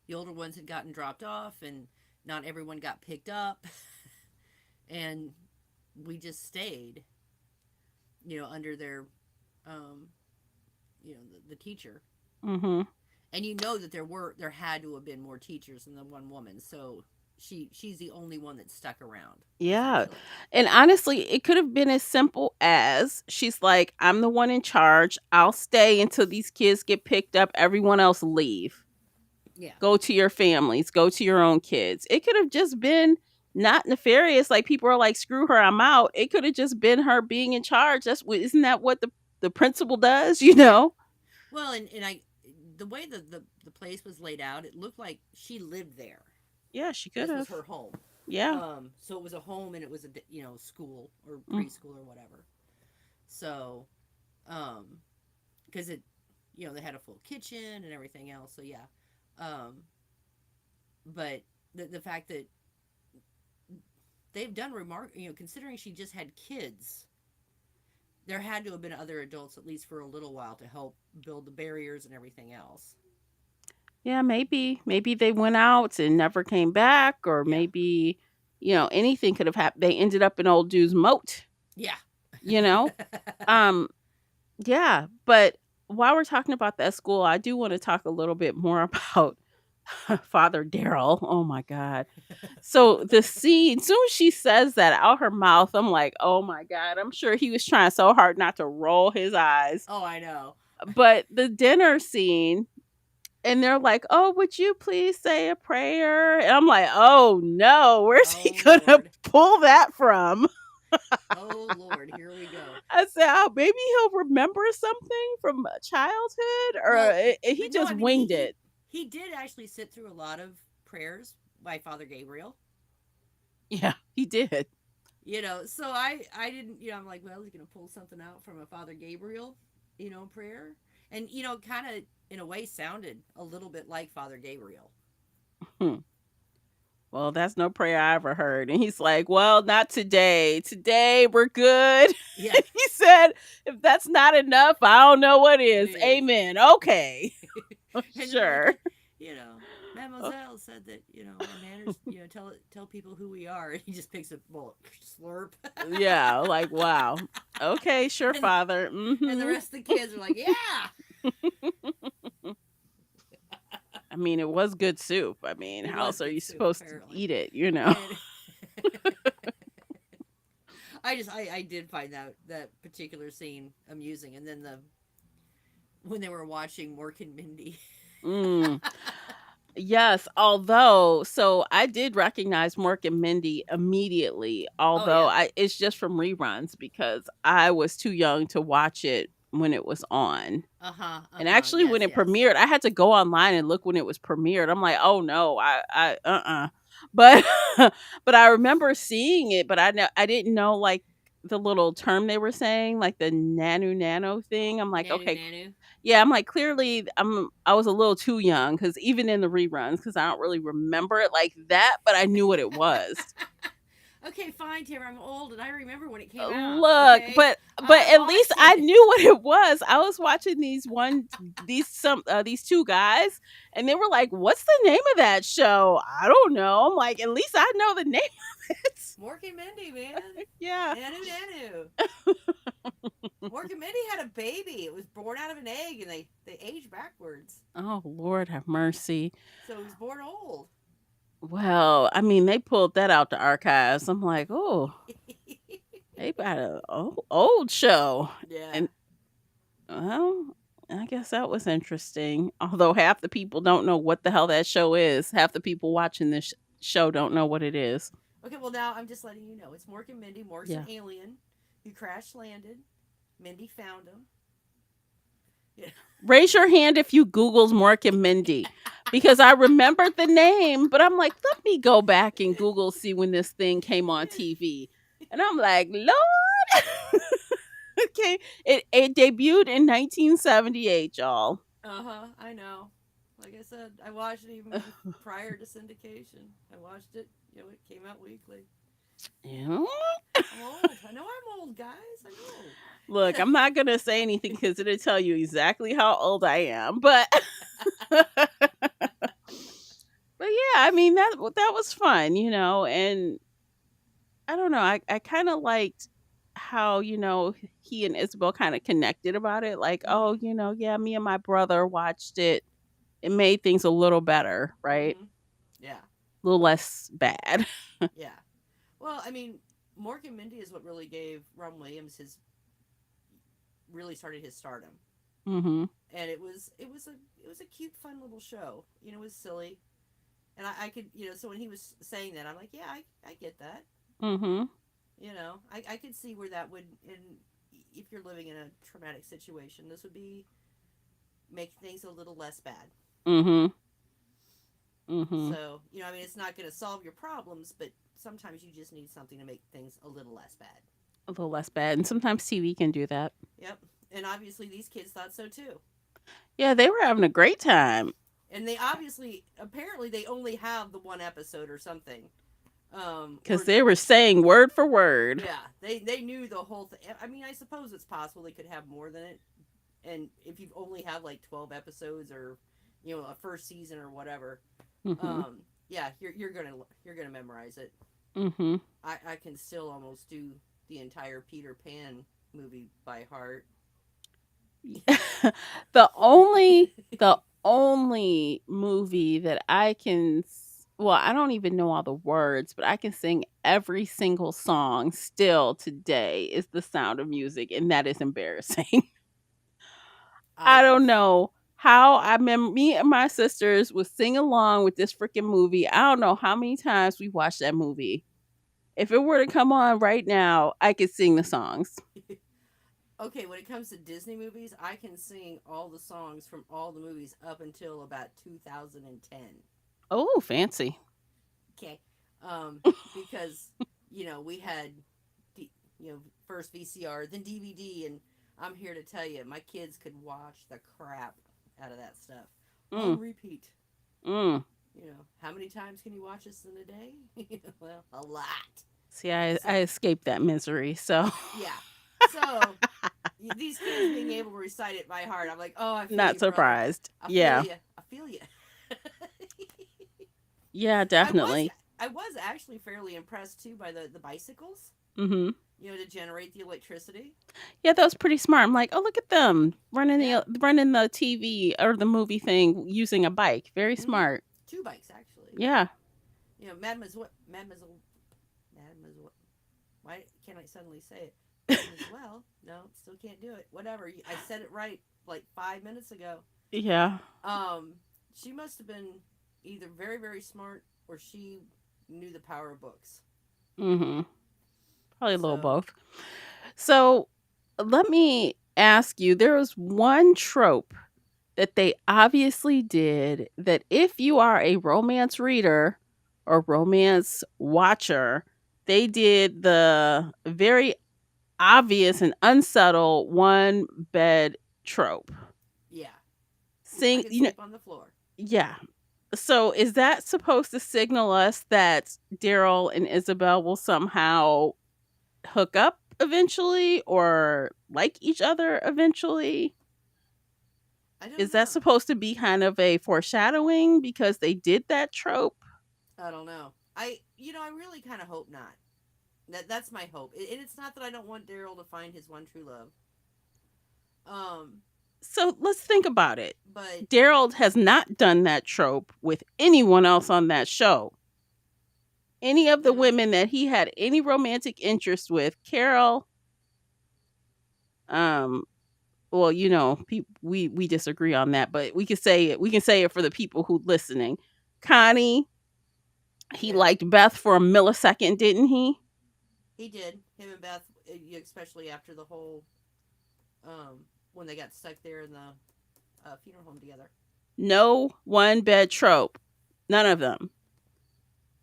the older ones had gotten dropped off, and not everyone got picked up, and we just stayed, under their, um, the teacher. Mm-hmm. And that there had to have been more teachers than the one woman, so she's the only one that stuck around, Yeah. essentially. And honestly, it could have been as simple as she's like, I'm the one in charge. I'll stay until these kids get picked up. Everyone else leave. Yeah. Go to your families, go to your own kids. It could have just been not nefarious. Like people are like, screw her, I'm out. It could have just been her being in charge. Isn't that what the principal does, Yeah. Well, and the way the place was laid out, it looked like she lived there. Yeah, she could This was have. her home. Yeah. So it was a home, and it was a school or Mm. preschool or whatever. So, um, because it, they had a full kitchen and everything else. So yeah, um, but the fact that they've done considering she just had kids, there had to have been other adults at least for a little while to help build the barriers and everything else. Yeah, maybe they went out and never came back, or Yeah. maybe anything could have happened. They ended up in old dude's moat, Yeah. you know? Um Yeah, but while we're talking about that school, I do want to talk a little bit more about Father Daryl. Oh my God. So the scene, soon as she says that out her mouth, I'm like, oh my God. I'm sure he was trying so hard not to roll his eyes. Oh, I know. But the dinner scene, and they're like, oh, would you please say a prayer? And I'm like, oh no, where's he Oh gonna Lord. pull that from? Oh Lord. Here we go. I said, "Oh, maybe he'll remember something from childhood, or Well, he but no, just I mean winged it." he did actually sit through a lot of prayers by Father Gabriel. Yeah, he did. So I didn't, I'm like, well, he's gonna pull something out from a Father Gabriel, prayer, and kind of in a way sounded a little bit like Father Gabriel. Hmm. Well, that's no prayer I ever heard. And he's like, well, not today. Today we're good. Yeah, He said, if that's not enough, I don't know what it is. is. Amen. Okay. And then like Sure. you know, Mademoiselle said that our manners, tell people who we are, and he just picks a bullet, slurp, Yeah. Like, wow. Okay. Sure, and Father. and the rest of the kids are like, yeah, I mean, it was good soup. I mean, it how was else are good you soup supposed to apparently, eat it, you know? and I did find that particular scene amusing, and then the when they were watching Mork and Mindy. Mm. Yes, although so I did recognize Mork and Mindy immediately, Oh although yeah, I it's just from reruns because I was too young to watch it when it was on. And actually when yes, it yes. premiered, I had to go online and look when it was premiered. I'm like, "Oh no, But but I remember seeing it, but I didn't know like the little term they were saying, like the nano thing. I'm like, Nanu "Okay, Nanu. yeah, I'm like, clearly, I was a little too young because even in the reruns, because I don't really remember it like that, but I knew what it was. Okay, fine, Tara. I'm old, and I remember when it came out. Look, Okay, but I at least watched I it. knew what it was. I was watching these two guys, and they were like, "What's the name of that show?" I don't know. I'm like, at least I know the name of it. Mork and Mindy, man. Yeah. Nanu Nanu. Mork and Mindy had a baby. It was born out of an egg, and they aged backwards, Oh Lord, have mercy. so it was born old. Well, I mean, they pulled that out the archives. I'm like, oh, they got a old show, Yeah. and well, I guess that was interesting. Although half the people don't know what the hell that show is. Half the people watching this show don't know what it is. Okay, well now I'm just letting you know. It's Mork and Mindy. Mork's an Yeah. alien who crash landed. Mindy found him. Yeah. Raise your hand if you Google's Mork and Mindy. Because I remembered the name, but I'm like, let me go back and Google see when this thing came on TV. And I'm like, Lord. Okay. It debuted in 1978, y'all. I know. Like I said, I watched it even prior to syndication. I watched it. It came out weekly. Yeah. I'm old. I know I'm old, guys. I Look, know. I'm not gonna say anything because it'll tell you exactly how old I am. But but yeah, I mean that was fun, and I don't know, I kind of liked how he and Isabel kind of connected about it. Like, oh, Mhm. yeah, me and my brother watched it. It made things a little better, right? Mhm. Yeah. A little less bad. Yeah. Well, I mean, Mork and Mindy is what really gave Ron Williams his really started his stardom. Mhm. And it was a cute, fun little show. It was silly, and I could so when he was saying that, I'm like, yeah, I get that. Mhm. I could see where that would in if you're living in a traumatic situation, this would be make things a little less bad. Mhm. Mhm. So I mean, it's not going to solve your problems, but sometimes you just need something to make things a little less bad. A little less bad, and sometimes TV can do that. Yep. And obviously these kids thought so too. Yeah, they were having a great time And they apparently they only have the one episode or something. because Or they were saying word for word. yeah, they knew the whole thing. I mean, I suppose it's possible they could have more than it. And if you only have like 12 episodes or a first season or whatever, Mhm. yeah, you're gonna memorize it. Mhm. I can still almost do the entire Peter Pan movie by heart. The only movie that well, I don't even know all the words, but I can sing every single song still today is The Sound of Music, and that is embarrassing. I I can. don't know how me and my sisters would sing along with this freaking movie. I don't know how many times we watched that movie. If it were to come on right now, I could sing the songs. Okay, when it comes to Disney movies, I can sing all the songs from all the movies up until about 2010. Oh, fancy. Okay, because we had D, first VCR, then DVD, and I'm here to tell you, my kids could watch the crap out of that stuff on Mm, repeat. mm. How many times can you watch this in a day? Well, a lot. See, I So, escaped that misery. So yeah. So, these kids being able to recite it by heart, I'm like, oh, I feel not you, brother. surprised. I feel Yeah. you. I feel you. Yeah, I was definitely. I was actually fairly impressed too by the bicycles. Mhm. To generate the electricity. Yeah, that was pretty smart. I'm like, "Oh, look at them Yeah. running the TV or the movie thing using a bike. Very Mm-hmm. smart." Two bikes actually. Yeah. Mademoiselle. Why can't I suddenly say it? Mademoiselle. No, still can't do it. Whatever. I said it right like 5 minutes ago. Yeah. Um, she must have been either very very smart or she knew the power of books. Mhm. Probably a little So both. So, let me ask you, there was one trope that they obviously did that if you are a romance reader or romance watcher, they did the very obvious and unsubtle one bed trope. yeah, I Sing, could you know, sleep on the floor. yeah. So is that supposed to signal us that Daryl and Isabel will somehow hook up eventually or like each other eventually? I don't Is that know. supposed to be kind of a foreshadowing because they did that trope? I don't know. I really kind of hope not. That's my hope. And it's not that I don't want Daryl to find his one true love. Um, So let's think about it. but Daryl has not done that trope with anyone else on that show. Any of the mm, women that he had any romantic interest with, Carol, um, well, we disagree on that, but we can say it. We can say it for the people who listening. Connie, he yeah, liked Beth for a millisecond, didn't he? he did. Him and Beth, especially after the whole when they got stuck there in the funeral home together. No one bed trope. None of them.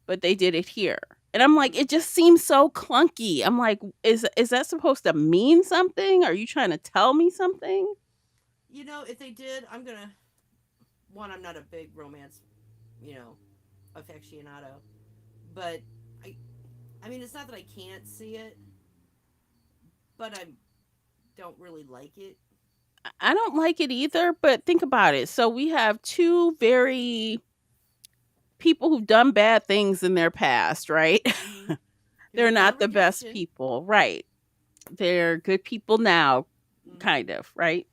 But they did it here. And I'm like, Mm. it just seems so clunky. I'm like, is that supposed to mean something? Are you trying to tell me something? If they did, I'm gonna one. I'm not a big romance, you know, aficionado, but I, I mean, it's not that I can't see it, but I don't really like it. I don't like it either, but think about it. So we have two very people who've done bad things in their past, right? Mm-hmm. Who They're have found not the best redemption. people, right? They're good people now, Mm-hmm. kind of, right?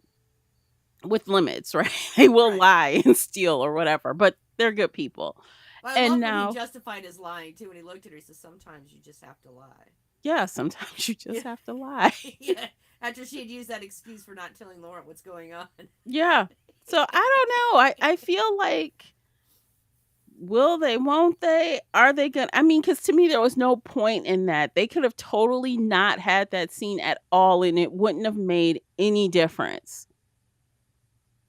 With limits, right? They will Right. lie and steal or whatever, but they're good people. But I And love when he now, justified his lying too. When he looked at her, he says, "Sometimes you just have to lie." yeah, sometimes you Yeah, just have to lie. yeah. After she had used that excuse for not telling Laura what's going on. Yeah. So I don't know. I feel like will they, won't they? Are they gonna I mean, because to me there was no point in that. They could have totally not had that scene at all and it wouldn't have made any difference.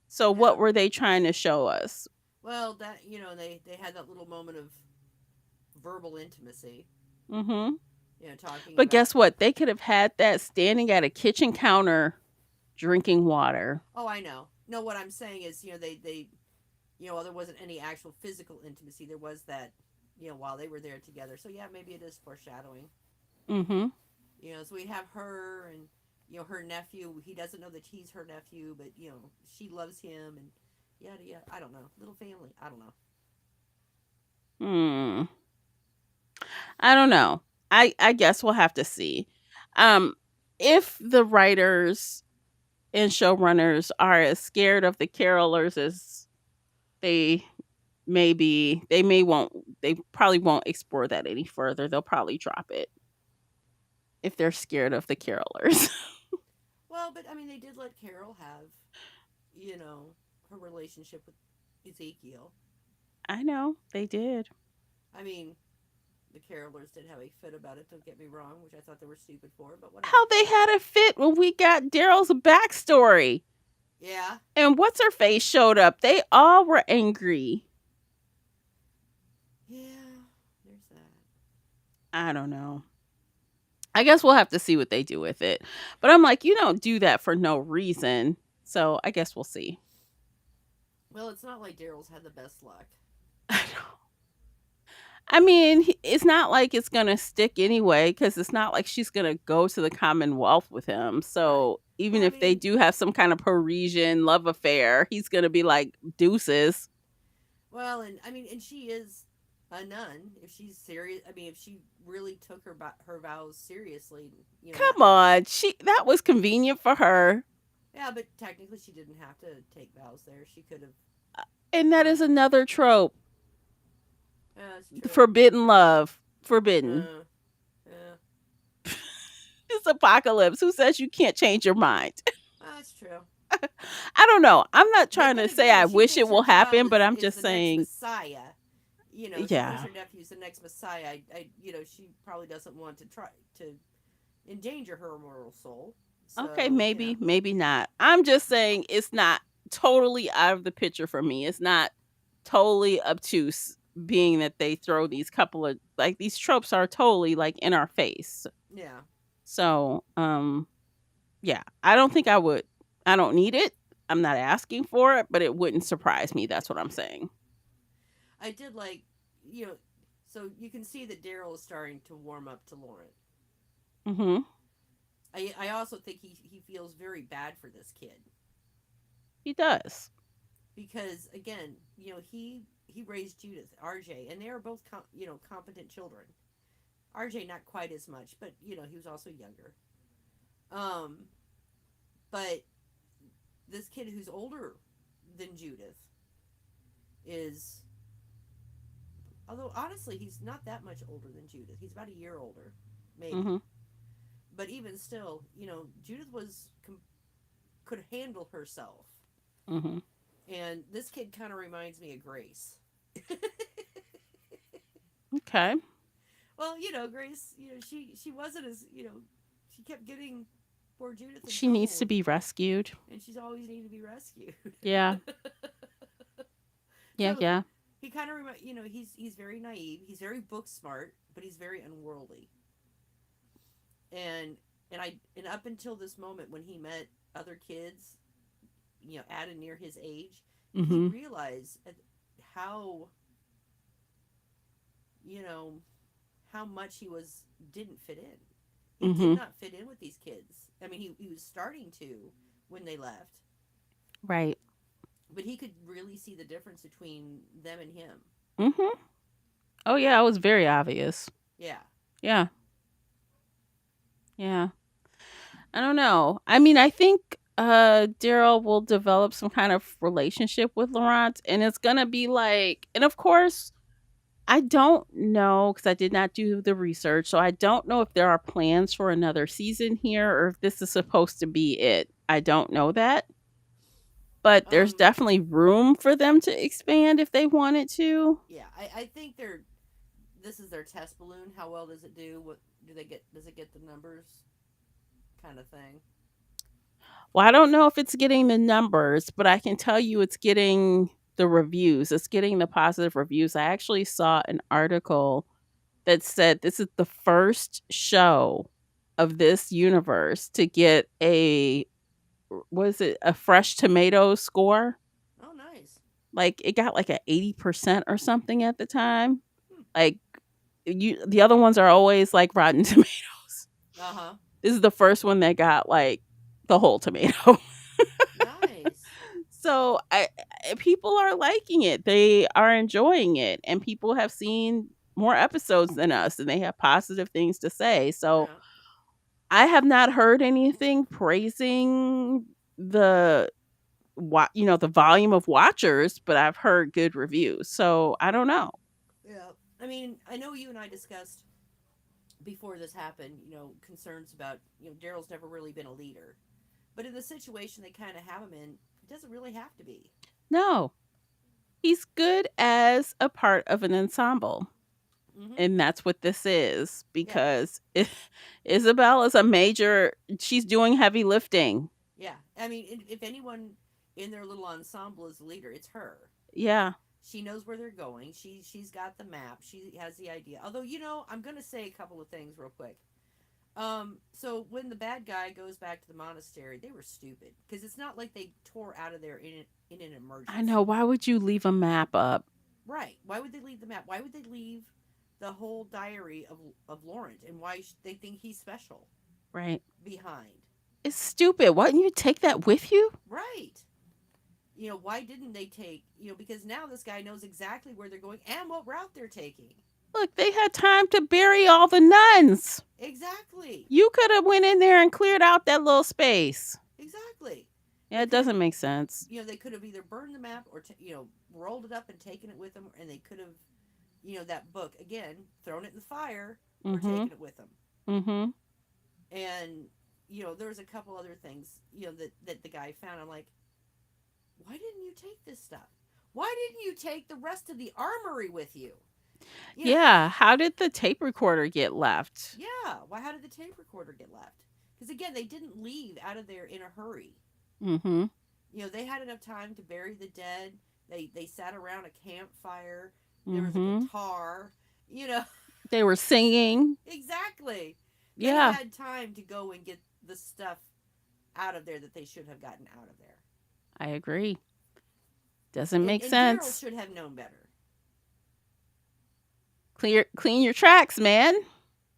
So Yeah. what were they trying to show us? Well, that they had that little moment of verbal intimacy. Hmm. Talking But about. guess what? They could have had that standing at a kitchen counter drinking water. Oh, I know. No, what I'm saying is, well, there wasn't any actual physical intimacy. There was that, while they were there together. So yeah, maybe it is foreshadowing. Hmm. So we have her and her nephew. He doesn't know that he's her nephew, but she loves him and yada yada. I don't know. Little family. I don't know. Hmm. I don't know. I guess we'll have to see. Um, if the writers and showrunners are as scared of the carolers as they may be, they probably won't explore that any further. They'll probably drop it if they're scared of the carolers. Well, but I mean, they did let Carol have, her relationship with Ezekiel. I know they did. I mean, the carolers did have a fit about it. Don't get me wrong, which I thought they were stupid for, but whatever. How they had a fit when we got Daryl's backstory. Yeah, And what's her face showed up. They all were angry. yeah. There's that. I don't know. I guess we'll have to see what they do with it. But I'm like, you don't do that for no reason. So I guess we'll see. Well, it's not like Daryl's had the best luck. I mean, it's not like it's gonna stick anyway, because it's not like she's gonna go to the Commonwealth with him. Right. So even Well, I if they mean, do have some kind of Parisian love affair, he's gonna be like deuces. well, and I mean, and she is a nun. If she's serious, I mean, if she really took her vows seriously, not Come on, she that was convenient for her, yeah, but technically she didn't have to take vows there. She could have. and that is another trope: That's the true. forbidden love, forbidden. Uh, yeah, It's apocalypse. Who says you can't change your mind? that's true. I don't know. I'm not But trying then to say again, I if she wish it thinks her will child happen, but I'm is just the next saying, Messiah, if she thinks yeah. her nephew's the next Messiah, she probably doesn't want to try to endanger her immortal soul. Okay, So, maybe, maybe not. I'm just saying it's not totally out of the picture for me. It's not totally obtuse, being that they throw these couple of like these tropes are totally like in our face. yeah. So, yeah, I don't think I would. I don't need it. I'm not asking for it, but it wouldn't surprise me. That's what I'm saying. I did like, you know, so you can see that Daryl is starting to warm up to Lauren. Mhm. I also think he feels very bad for this kid He does. because again, he raised Judith, RJ, and they are both competent children. RJ not quite as much, but he was also younger. Um, but this kid who's older than Judith is, although honestly he's not that much older than Judith. He's about a year older, maybe. Mhm. But even still, Judith could handle herself, Mhm. and this kid kind of reminds me of Grace. Okay. Well, Grace, she wasn't as she kept getting poor Judith in She needs trouble, to be rescued. and she's always needed to be rescued. Yeah. Yeah, So yeah. he kind of he's very naive, he's very book smart, but he's very unworldly. And up until this moment when he met other kids, at and near his age, he Mhm. realized how you know how much he was didn't fit in. He did Mhm. not fit in with these kids. I mean, he was starting to when they left, Right. but he could really see the difference between them and him. Mhm. Oh yeah, it was very obvious. Yeah. Yeah. Yeah. I don't know. I mean, I think Daryl will develop some kind of relationship with Laurent, and it's going to be like, and of course, I don't know because I did not do the research. So I don't know if there are plans for another season here or if this is supposed to be it. I don't know that. But there's Um. definitely room for them to expand if they wanted to. Yeah. I think they're. This is their test balloon. How well does it do? What do they get? Does it get the numbers? Kind of thing. Well, I don't know if it's getting the numbers, but I can tell you it's getting the reviews. It's getting the positive reviews. I actually saw an article that said this is the first show of this universe to get a was it a fresh tomato score? Oh, nice. Like it got like a 80% or something at the time. Hmm. Like the other ones are always like rotten tomatoes. Uh huh. This is the first one that got like the whole tomato. Nice. So people are liking it. They are enjoying it, and people have seen more episodes than us, and they have positive things to say. So Yeah. I have not heard anything praising the the volume of watchers, but I've heard good reviews. So I don't know. Yeah. I mean, I know you and I discussed before this happened, concerns about, Daryl's never really been a leader. But in the situation they kind of have him in, he doesn't really have to be. No, he's good as a part of an ensemble. Mm-hmm. And that's what this is Yeah. because Isabel is a major, she's doing heavy lifting. Yeah. I mean, if anyone in their little ensemble is a leader, it's her. Yeah. She knows where they're going. She's got the map. She has the idea. Although, I'm gonna say a couple of things real quick. So when the bad guy goes back to the monastery, they were stupid because it's not like they tore out of there in an I know. emergency. Why would you leave a map up? Right. Why would they leave the map? Why would they leave the whole diary of Laurent and why they think he's special Right. behind? It's stupid. Why didn't you take that with you? Right. Why didn't they take, because now this guy knows exactly where they're going and what route they're taking. Look, they had time to bury all the nuns. Exactly. You could have went in there and cleared out that little space. Exactly. Yeah, it doesn't make sense. They could have either burned the map or, rolled it up and taken it with them, and they could have, that book, again, thrown it in the fire or Mm-hmm. taken it with them. Mm-hmm. And, there was a couple other things, that the guy found. I'm like, why didn't you take this stuff? Why didn't you take the rest of the armory with you? Yeah, how did the tape recorder get left? Yeah. Why? How did the tape recorder get left? Because again, they didn't leave out of there in a hurry. Mm-hmm. They had enough time to bury the dead. They sat around a campfire. There was a Mm-hmm. guitar. You know. They were singing. Exactly. They Yeah, had time to go and get the stuff out of there that they should have gotten out of there. I agree. Doesn't make And Daryl sense. should have known better. Clean your tracks, man.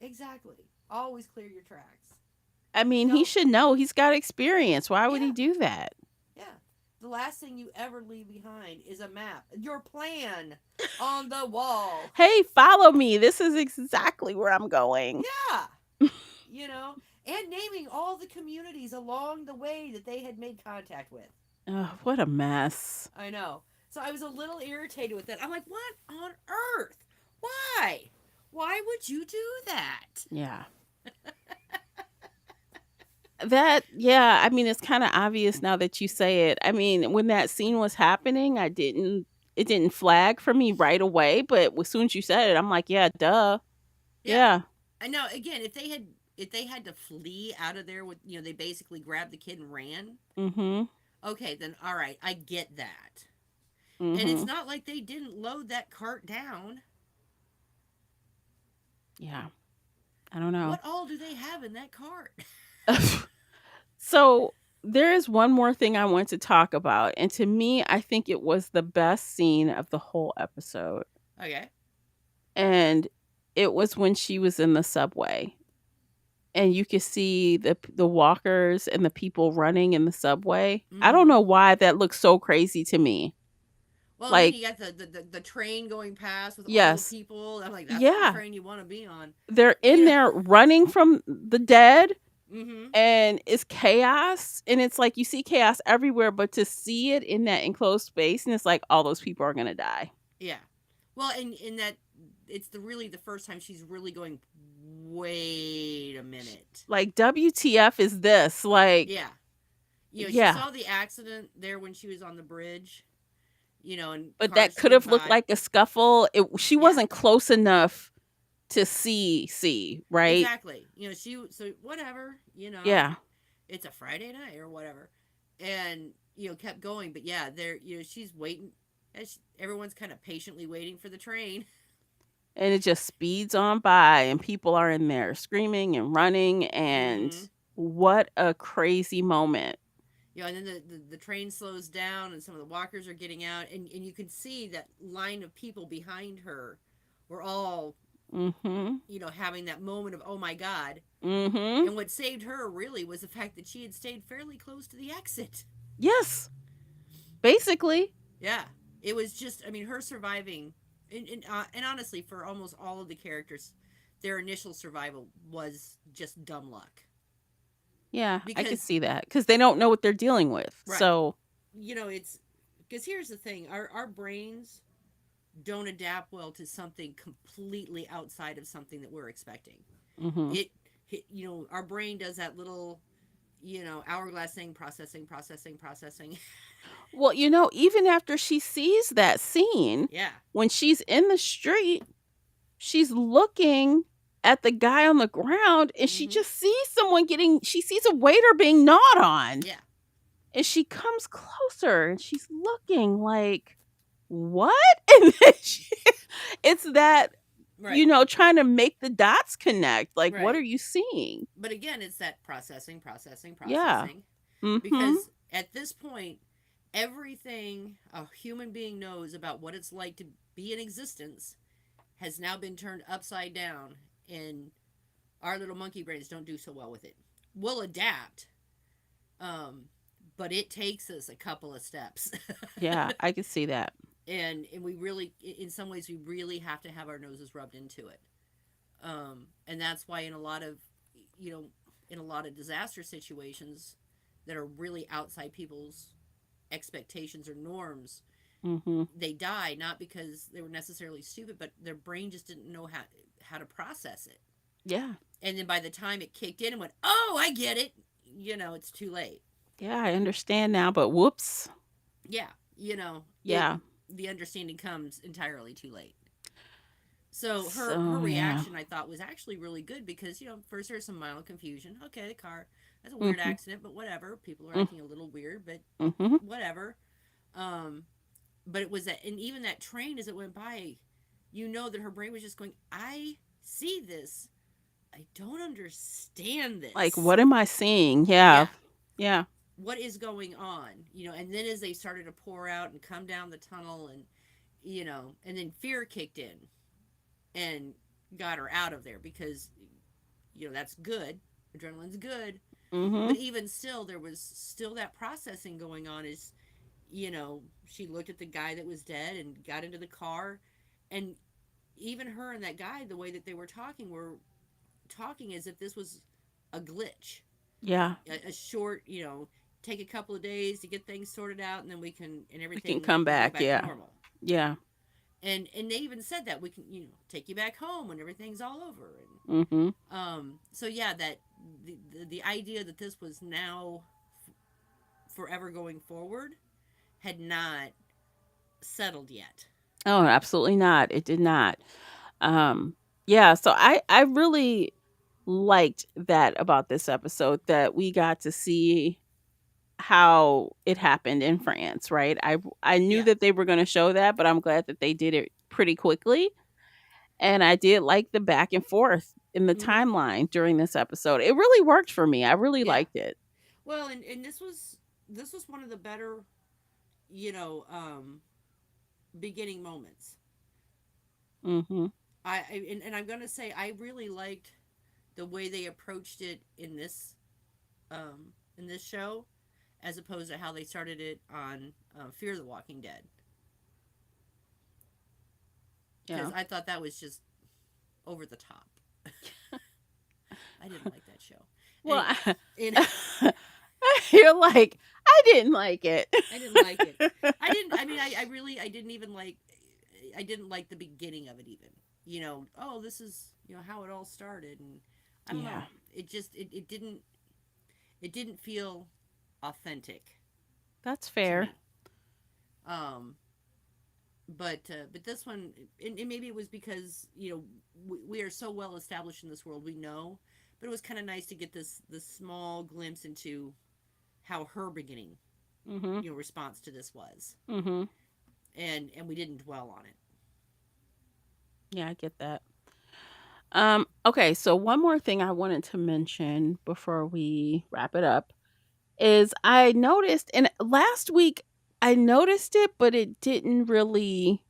Exactly. Always clear your tracks. I mean, he should know. He's got experience. Why would Yeah. he do that? Yeah. The last thing you ever leave behind is a map. Your plan on the wall. Hey, follow me. This is exactly where I'm going. Yeah. And naming all the communities along the way that they had made contact with. Oh, what a mess. I know. So I was a little irritated with that. I'm like, what on earth? Why? Why would you do that? Yeah. Yeah, I mean, it's kind of obvious now that you say it. I mean, when that scene was happening, it didn't flag for me right away, but as soon as you said it, I'm like, yeah, duh. Yeah. Yeah. I know. Again, if they had to flee out of there with, they basically grabbed the kid and ran. Mm-hmm. Okay, then all right, I get that. Mm-hmm. And it's not like they didn't load that cart down. Yeah. I don't know. What all do they have in that cart? So there is one more thing I want to talk about. And to me, I think it was the best scene of the whole episode. Okay. And it was when she was in the subway. And you could see the walkers and the people running in the subway. Mm-hmm. I don't know why that looks so crazy to me. Well, like, then you got the train going past with yes. all the people. I'm like, that's the train you want to be on. They're in there running from the dead. Mm-hmm. And it's chaos. And it's like you see chaos everywhere, but to see it in that enclosed space, and it's like all those people are going to die. Yeah. Well, and in that, it's really the first time she's really going, wait a minute. Like, WTF is this? Like, yeah. She saw the accident there when she was on the bridge, and but that could have looked like a scuffle. She wasn't close enough to see, right? Exactly. So whatever, Yeah. It's a Friday night or whatever. And, kept going. But yeah, there, she's waiting. Everyone's kind of patiently waiting for the train. And it just speeds on by, and people are in there screaming and running. And what a crazy moment. And then the train slows down and some of the walkers are getting out. And you can see that line of people behind her were all, having that moment of, oh my God. Mm-hmm. And what saved her really was the fact that she had stayed fairly close to the exit. Yes. Basically. Yeah. It was just, her surviving. And honestly, for almost all of the characters, their initial survival was just dumb luck. Yeah, I can see that. Because they don't know what they're dealing with. Right. So. It's, because here's the thing. Our brains don't adapt well to something completely outside of something that we're expecting. Mm-hmm. Our brain does that little, hourglass thing, processing. Well, even after she sees that scene, when she's in the street, she's looking at the guy on the ground and she just sees she sees a waiter being gnawed on. Yeah. And she comes closer and she's looking like, what? And then it's that, trying to make the dots connect. Like, what are you seeing? But again, it's that processing. Yeah. Because at this point, Everything a human being knows about what it's like to be in existence has now been turned upside down, and our little monkey brains don't do so well with it. We'll adapt, um, but it takes us a couple of steps. Yeah, I can see that. And we really, in some ways, we really have to have our noses rubbed into it. And that's why in a lot of, you know, in a lot of disaster situations that are really outside people's expectations or norms, Mhm. they die not because they were necessarily stupid, but their brain just didn't know how to process it. Yeah. And then by the time it kicked in and went, "Oh, I get it," it's too late. Yeah, I understand now, but whoops. Yeah, it Yeah. the understanding comes entirely too late. So her So, yeah. reaction, I thought, was actually really good because first there's some mild confusion. Okay, the car, that's a weird Mhm. accident, but whatever. People are Mm. acting a little weird, but Mhm. whatever. Um, but it was that, and even that train as it went by, that her brain was just going, "I see this. I don't understand Like, this. what am I seeing? Yeah. Yeah, Yeah. what is going on?" And then as they started to pour out and come down the tunnel, and and then fear kicked in and got her out of there because that's good. Adrenaline's good, but Mhm. even still, there was still that processing going on. Is she looked at the guy that was dead and got into the car, and even her and that guy, the way that they were talking as if this was a glitch, Yeah. a short, take a couple of days to get things sorted out, and then and We can everything come will go back. back to Yeah. normal. Yeah. And they even said that we can take you back home when everything's all over. Mhm. And so yeah, that the idea that this was now forever going forward had not settled yet. Oh, absolutely not. It did not. Um yeah, so I really liked that about this episode that we got to see how it happened in France, right? I knew Yeah. that they were going to show that, but I'm glad that they did it pretty quickly. And I did like the back and forth in the Mm-hmm. timeline during this episode. It really worked for me. I really Yeah. liked it. Well, and this was one of the better, you know, um, beginning moments. Mhm. And I'm gonna say I really liked the way they approached it in this show, as opposed to how they started it on Fear the Walking Dead, because Yeah. I thought that was just over the top. I didn't like that show, and Well, and you're like, I didn't like it. I didn't like it. I didn't. I mean, I really I didn't even like. I didn't like the beginning of it even. Oh, this is how it all started, and I don't Yeah, know. It didn't feel authentic that's to fair. me. Um, but this one, and maybe it was because we are so well established in this world, we know. But it was kind of nice to get this small glimpse into how her beginning, Mhm. response to this was, Mhm. and we didn't dwell on it. Yeah, I get that. Okay, so one more thing I wanted to mention before we wrap it up is I noticed, and last week I noticed it, but it didn't really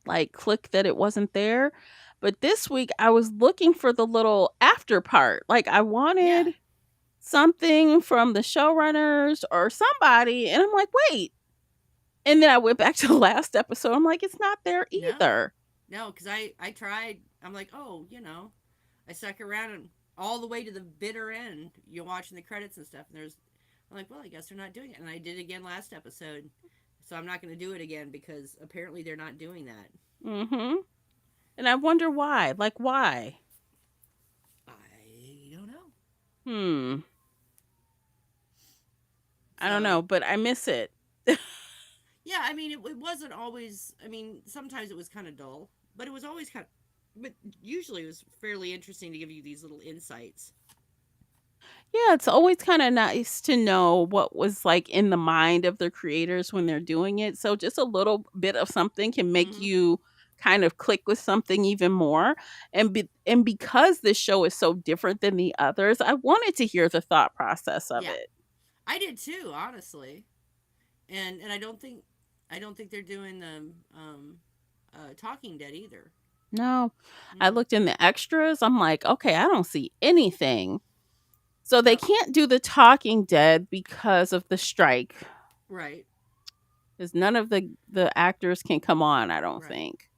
like click that it wasn't there. But this week I was looking for the little after part. Like I Yeah. wanted something from the showrunners or somebody, and I'm like, wait. And then I went back to the last episode. I'm like, it's not there No. either. No, because I tried. I'm like, oh, I stuck around and all the way to the bitter end. You're watching the credits and stuff, and I'm like, well, I guess they're not doing it. And I did it again last episode, so I'm not going to do it again because apparently they're not doing that. Mhm. And I wonder why. Like why? I don't know. Hmm. I don't So know, but I miss it. yeah, I mean, it wasn't always. I mean, sometimes it was kind of dull, but it was always kind of. But usually it was fairly interesting to give you these little insights. Yeah, it's always kind of nice to know what was like in the mind of the creators when they're doing it. So just a little bit of something can make Mm-hmm. you kind of click with something even more. And because this show is so different than the others, I wanted to hear the thought process of Yeah, it. I did too, honestly. And I don't think they're doing the Talking Dead either. No. I Mm-mm. looked in the extras. I'm like, okay, I don't see anything. So they No, can't do the Talking Dead because of the strike. right, Because none of the actors can come on, I don't right. think.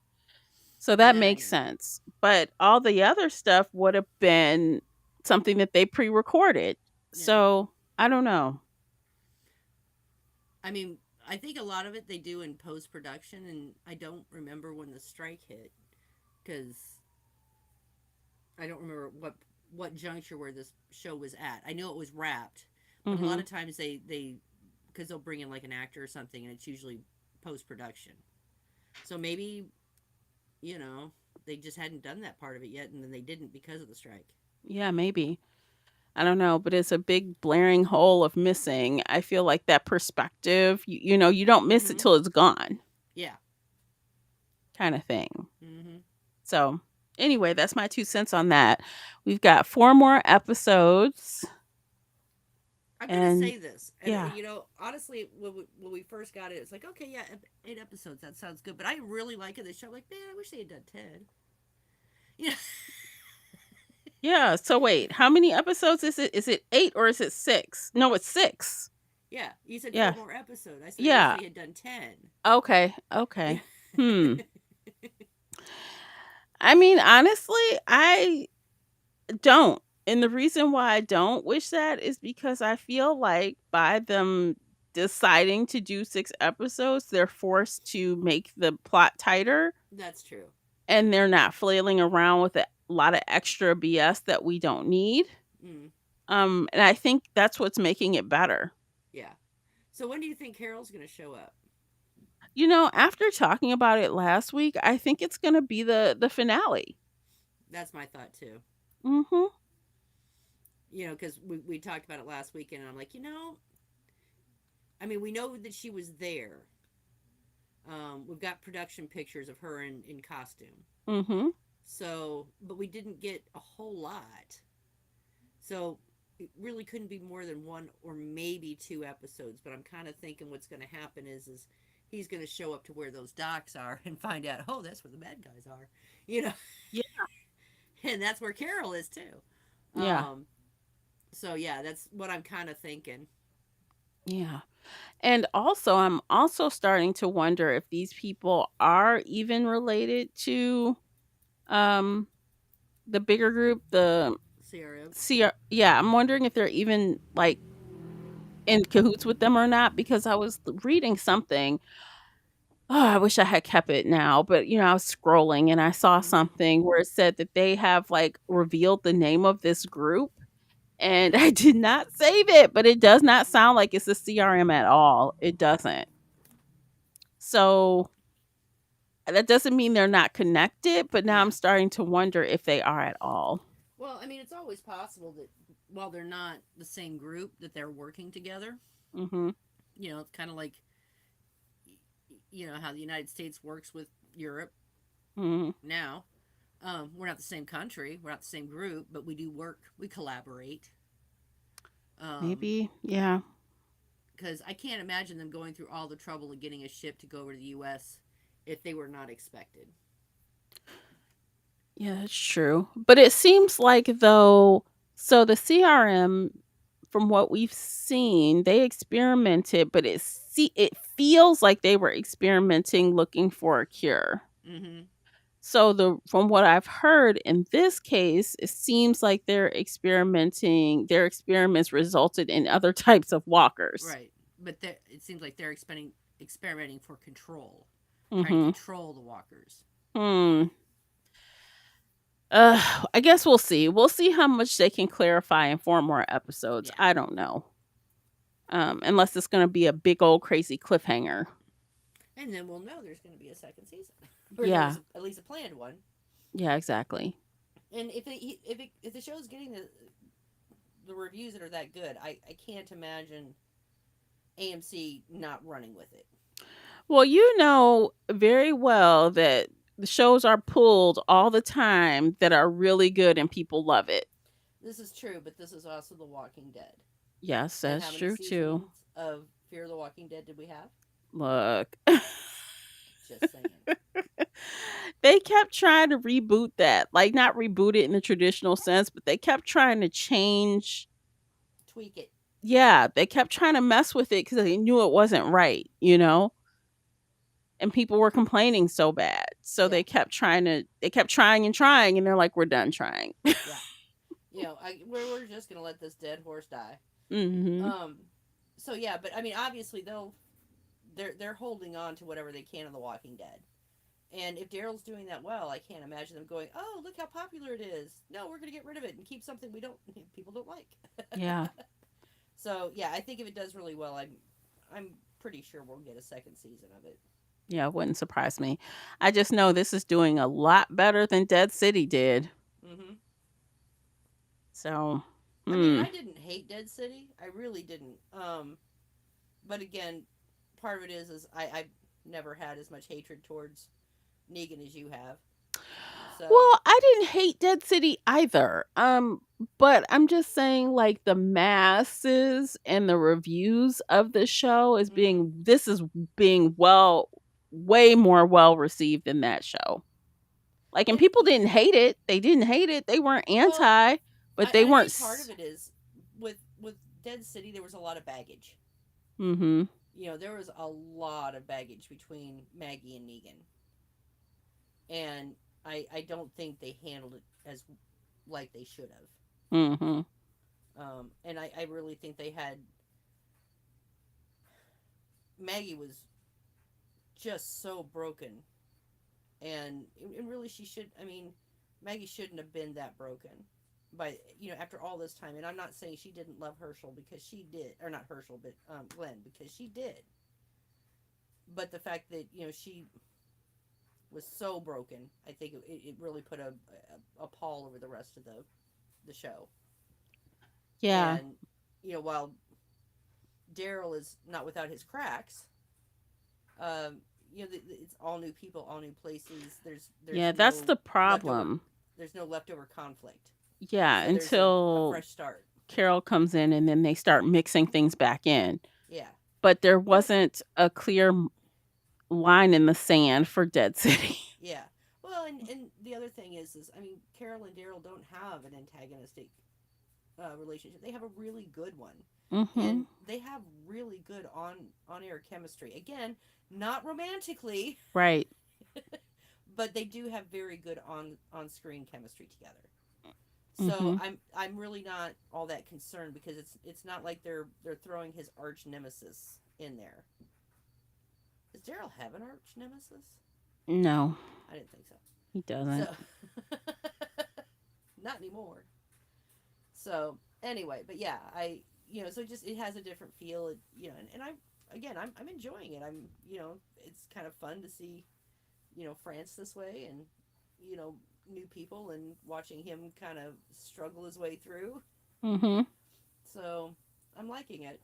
So that Yeah, I makes know. sense. But all the other stuff would have been something that they pre-recorded. Yeah. So I don't know. I mean, I think a lot of it they do in post production, and I don't remember when the strike hit because I don't remember what juncture where this show was at. I know it was wrapped, but a lot Hmm. of times they because they'll bring in like an actor or something, and it's usually post production. So maybe you know they just hadn't done that part of it yet, and then they didn't because of the strike. Yeah, maybe. I don't know, but it's a big blaring hole of missing. I feel like that perspective, you don't miss it Mm-hmm. till it's gone, Yeah. kind of thing. Mm-hmm. So, anyway, that's my 2 cents on that. We've got 4 more episodes, I'm gonna and say this, and yeah. honestly, when we first got it, it's like, okay, yeah, 8 episodes, that sounds good. But I really like it. This show, like, man, I wish they had done 10. Yeah, Yeah, so wait, how many episodes is it? Is it 8 or is it 6? No, it's 6. yeah. You said four Yeah. more episodes. I said I wish Yeah. they had done 10. Okay. Yeah. Okay. Hmm. I mean, honestly, I don't. And the reason why I don't wish that is because I feel like by them deciding to do 6 episodes, they're forced to make the plot tighter That's true. and they're not flailing around with a lot of extra BS that we don't need. Mm, And I think that's what's making it better. yeah. So when do you think Carol's gonna show up? After talking about it last week, I think it's going to be the finale. That's my thought too. Mhm. Because we talked about it last weekend, and I'm like, I mean, we know that she was there. We've got production pictures of her in costume. Mhm. So, but we didn't get a whole lot. So, it really couldn't be more than one or maybe 2 episodes. But I'm kind of thinking what's going to happen is he's going to show up to where those docks are and find out, oh, that's where the bad guys are, you know, Yeah. and that's where Carol is too. Yeah. Um, so yeah, that's what I'm kind of thinking. Yeah. And also, I'm also starting to wonder if these people are even related to um the bigger group, the CRM. CR. Yeah, I'm wondering if they're even like in cahoots with them or not because I was reading something. Oh, I wish I had kept it now, but I was scrolling and I saw Mm-hmm. something where it said that they have like revealed the name of this group and I did not save it, but it does not sound like it's a CRM at all. It doesn't. So that doesn't mean they're not connected, but now I'm Yeah. starting to wonder if they are at all. Well, I mean, it's always possible that while they're not the same group, that they're working together. Mhm. It's kind of like how the United States works with Europe Mhm. now. We're not the same country, we're not the same group, but we do work, we collaborate. Um, Maybe. Yeah. because I can't imagine them going through all the trouble of getting a ship to go over to the U.S. if they were not expected. Yeah, that's true. But it seems like though so the CRM from what we've seen, they experimented, but it feels like they were experimenting looking for a cure. Mm-hmm. So the from what I've heard in this case, it seems like their experiments resulted in other types of walkers. Right, but it seems like they're experimenting for control, trying to Mhm. control the walkers. Hmm. I guess we'll see. We'll see how much they can clarify in 4 more episodes. Yeah, I don't know. Unless it's going to be a big old crazy cliffhanger. and then we'll know there's going to be a second season, or Yeah. there's at least a planned one. Yeah, exactly. And if the show's getting the reviews that are that good, I can't imagine AMC not running with it. Well, you know very well that the shows are pulled all the time that are really good and people love it. This is true, but this is also The Walking Dead. Yes, And how that's many true too. seasons of Fear the Walking Dead did we have? Look. Just saying. They kept trying to reboot that. Like, not reboot it in the traditional sense, but they kept trying to change. Tweak it. Yeah, they kept trying to mess with it because they knew it wasn't right, and people were complaining so bad. So Yeah, they kept trying and trying, and they're like, we're done trying. yeah. We're just gonna let this dead horse die. Hmm. Um, so yeah, but I mean, obviously they're holding on to whatever they can of The Walking Dead. And if Daryl's doing that well, I can't imagine them going, "Oh, look how popular it is. No, we're going to get rid of it and keep something we don't people don't like." Yeah. So yeah, I think if it does really well, I'm pretty sure we'll get a second season of it. Yeah, it wouldn't surprise me. I just know this is doing a lot better than Dead City did. Mm-hmm. So, I mean, hmm. I didn't hate Dead City. I really didn't. But again, part of it is I've never had as much hatred towards Negan as you have. So Well, I didn't hate Dead City either. But I'm just saying, like, the masses and the reviews of the show mm-hmm. this is being way more well received than that show. Like, and and people didn't hate it. They didn't hate it. They weren't well, anti, but they I weren't. think part of it is with Dead City there was a lot of baggage. Mm-hmm. There was a lot of baggage between Maggie and Negan, and I don't think they handled it as like they should have. Mm-hmm. And I really think they had Maggie was just so broken, and really she should. I mean, Maggie shouldn't have been that broken. But after all this time, and I'm not saying she didn't love Herschel because she did, or not Herschel, but Glenn because she did. But the fact that she was so broken, I think it really put a pall over the rest of the show. Yeah. And while Daryl is not without his cracks, um, it's all new people, all new places. There's Yeah, that's no the leftover problem. there's no leftover conflict, Yeah, so there's a until fresh start. Carol comes in and then they start mixing things back in. Yeah, But there but wasn't a clear line in the sand for Dead City. yeah. Well, and the other thing is I mean, Carol and Daryl don't have an antagonistic relationship. They have a really good one, Mhm. and they have really good on air chemistry. Again, not romantically, Right. but they do have very good on screen chemistry together. So Mhm. I'm really not all that concerned because it's not like they're throwing his arch nemesis in there. Does Daryl have an arch nemesis? No, I didn't think so. he doesn't. So not anymore. So anyway, but yeah, so it has a different feel, and I'm enjoying it. It's kind of fun to see, France this way, and new people, and watching him kind of struggle his way through. Mhm. So I'm liking it.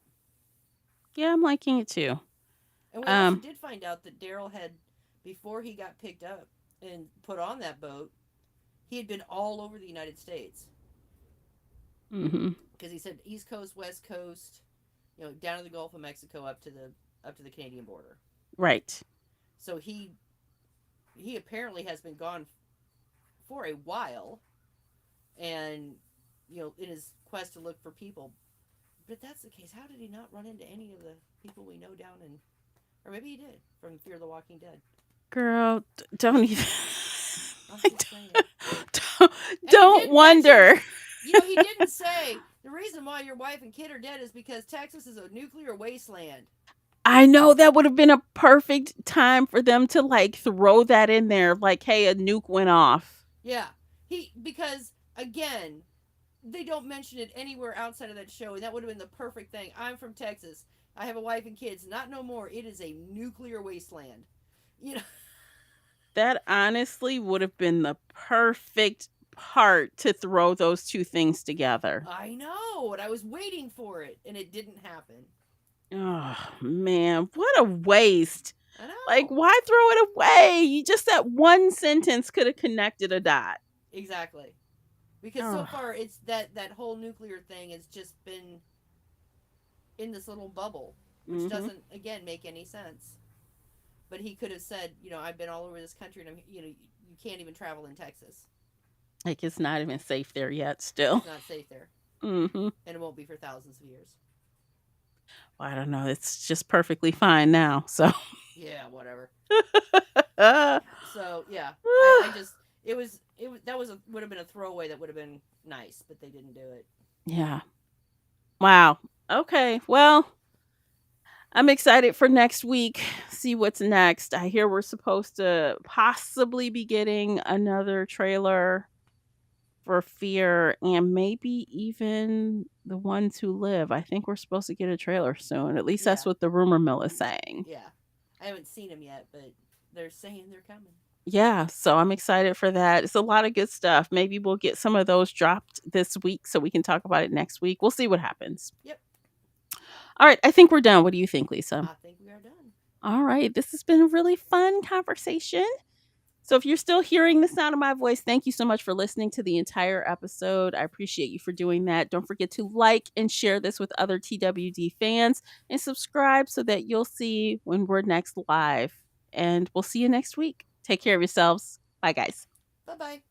Yeah, I'm liking it too. And we also Um did find out that Daryl had, before he got picked up and put on that boat, he had been all over the United States mhm. because he said East Coast, West Coast, down to the Gulf of Mexico, up to the Canadian border. Right. So he apparently has been gone for a while, and in his quest to look for people. But if that's the case, how did he not run into any of the people we know down in, or maybe he did from Fear the Walking Dead? Girl, don't even I'm I just saying. don't, And he don't did mention, wonder. he didn't say the reason why your wife and kid are dead is because Texas is a nuclear wasteland. I know that would have been a perfect time for them to like throw that in there like hey, a nuke went off. Yeah, because again, they don't mention it anywhere outside of that show, and that would have been the perfect thing. I'm from Texas. I have a wife and kids. Not no more. It is a nuclear wasteland. You know. That honestly would have been the perfect part to throw those two things together. I know, and I was waiting for it, and it didn't happen. Oh man, what a waste. I Like, know. why throw it away? You just that one sentence could have connected a dot. Exactly. Because so Oh, far, it's that whole nuclear thing has just been in this little bubble. which Mhm. doesn't again make any sense. But he could have said, I've been all over this country, and you can't even travel in Texas. Like it's not even safe there yet still. It's not safe there, Mhm. and it won't be for thousands of years. Well, I don't know. It's just perfectly fine now. So Yeah, whatever. uh, So yeah, I just it was that was would have been a throwaway that would have been nice, but they didn't do it. yeah. Wow. Okay. Well, I'm excited for next week. See what's next. I hear we're supposed to possibly be getting another trailer for Fear and maybe even The Ones Who Live. I think we're supposed to get a trailer soon. At least that's Yeah, what the rumor mill is saying. yeah. I haven't seen them yet, but they're saying they're coming. Yeah, so I'm excited for that. It's a lot of good stuff. Maybe we'll get some of those dropped this week so we can talk about it next week. We'll see what happens. Yep, All right, I think we're done. What do you think, Lisa? I think we are done. All right, this has been a really fun conversation. So if you're still hearing the sound of my voice, thank you so much for listening to the entire episode. I appreciate you for doing that. Don't forget to like and share this with other TWD fans and subscribe so that you'll see when we're next live. And we'll see you next week. Take care of yourselves. Bye, guys. Bye bye.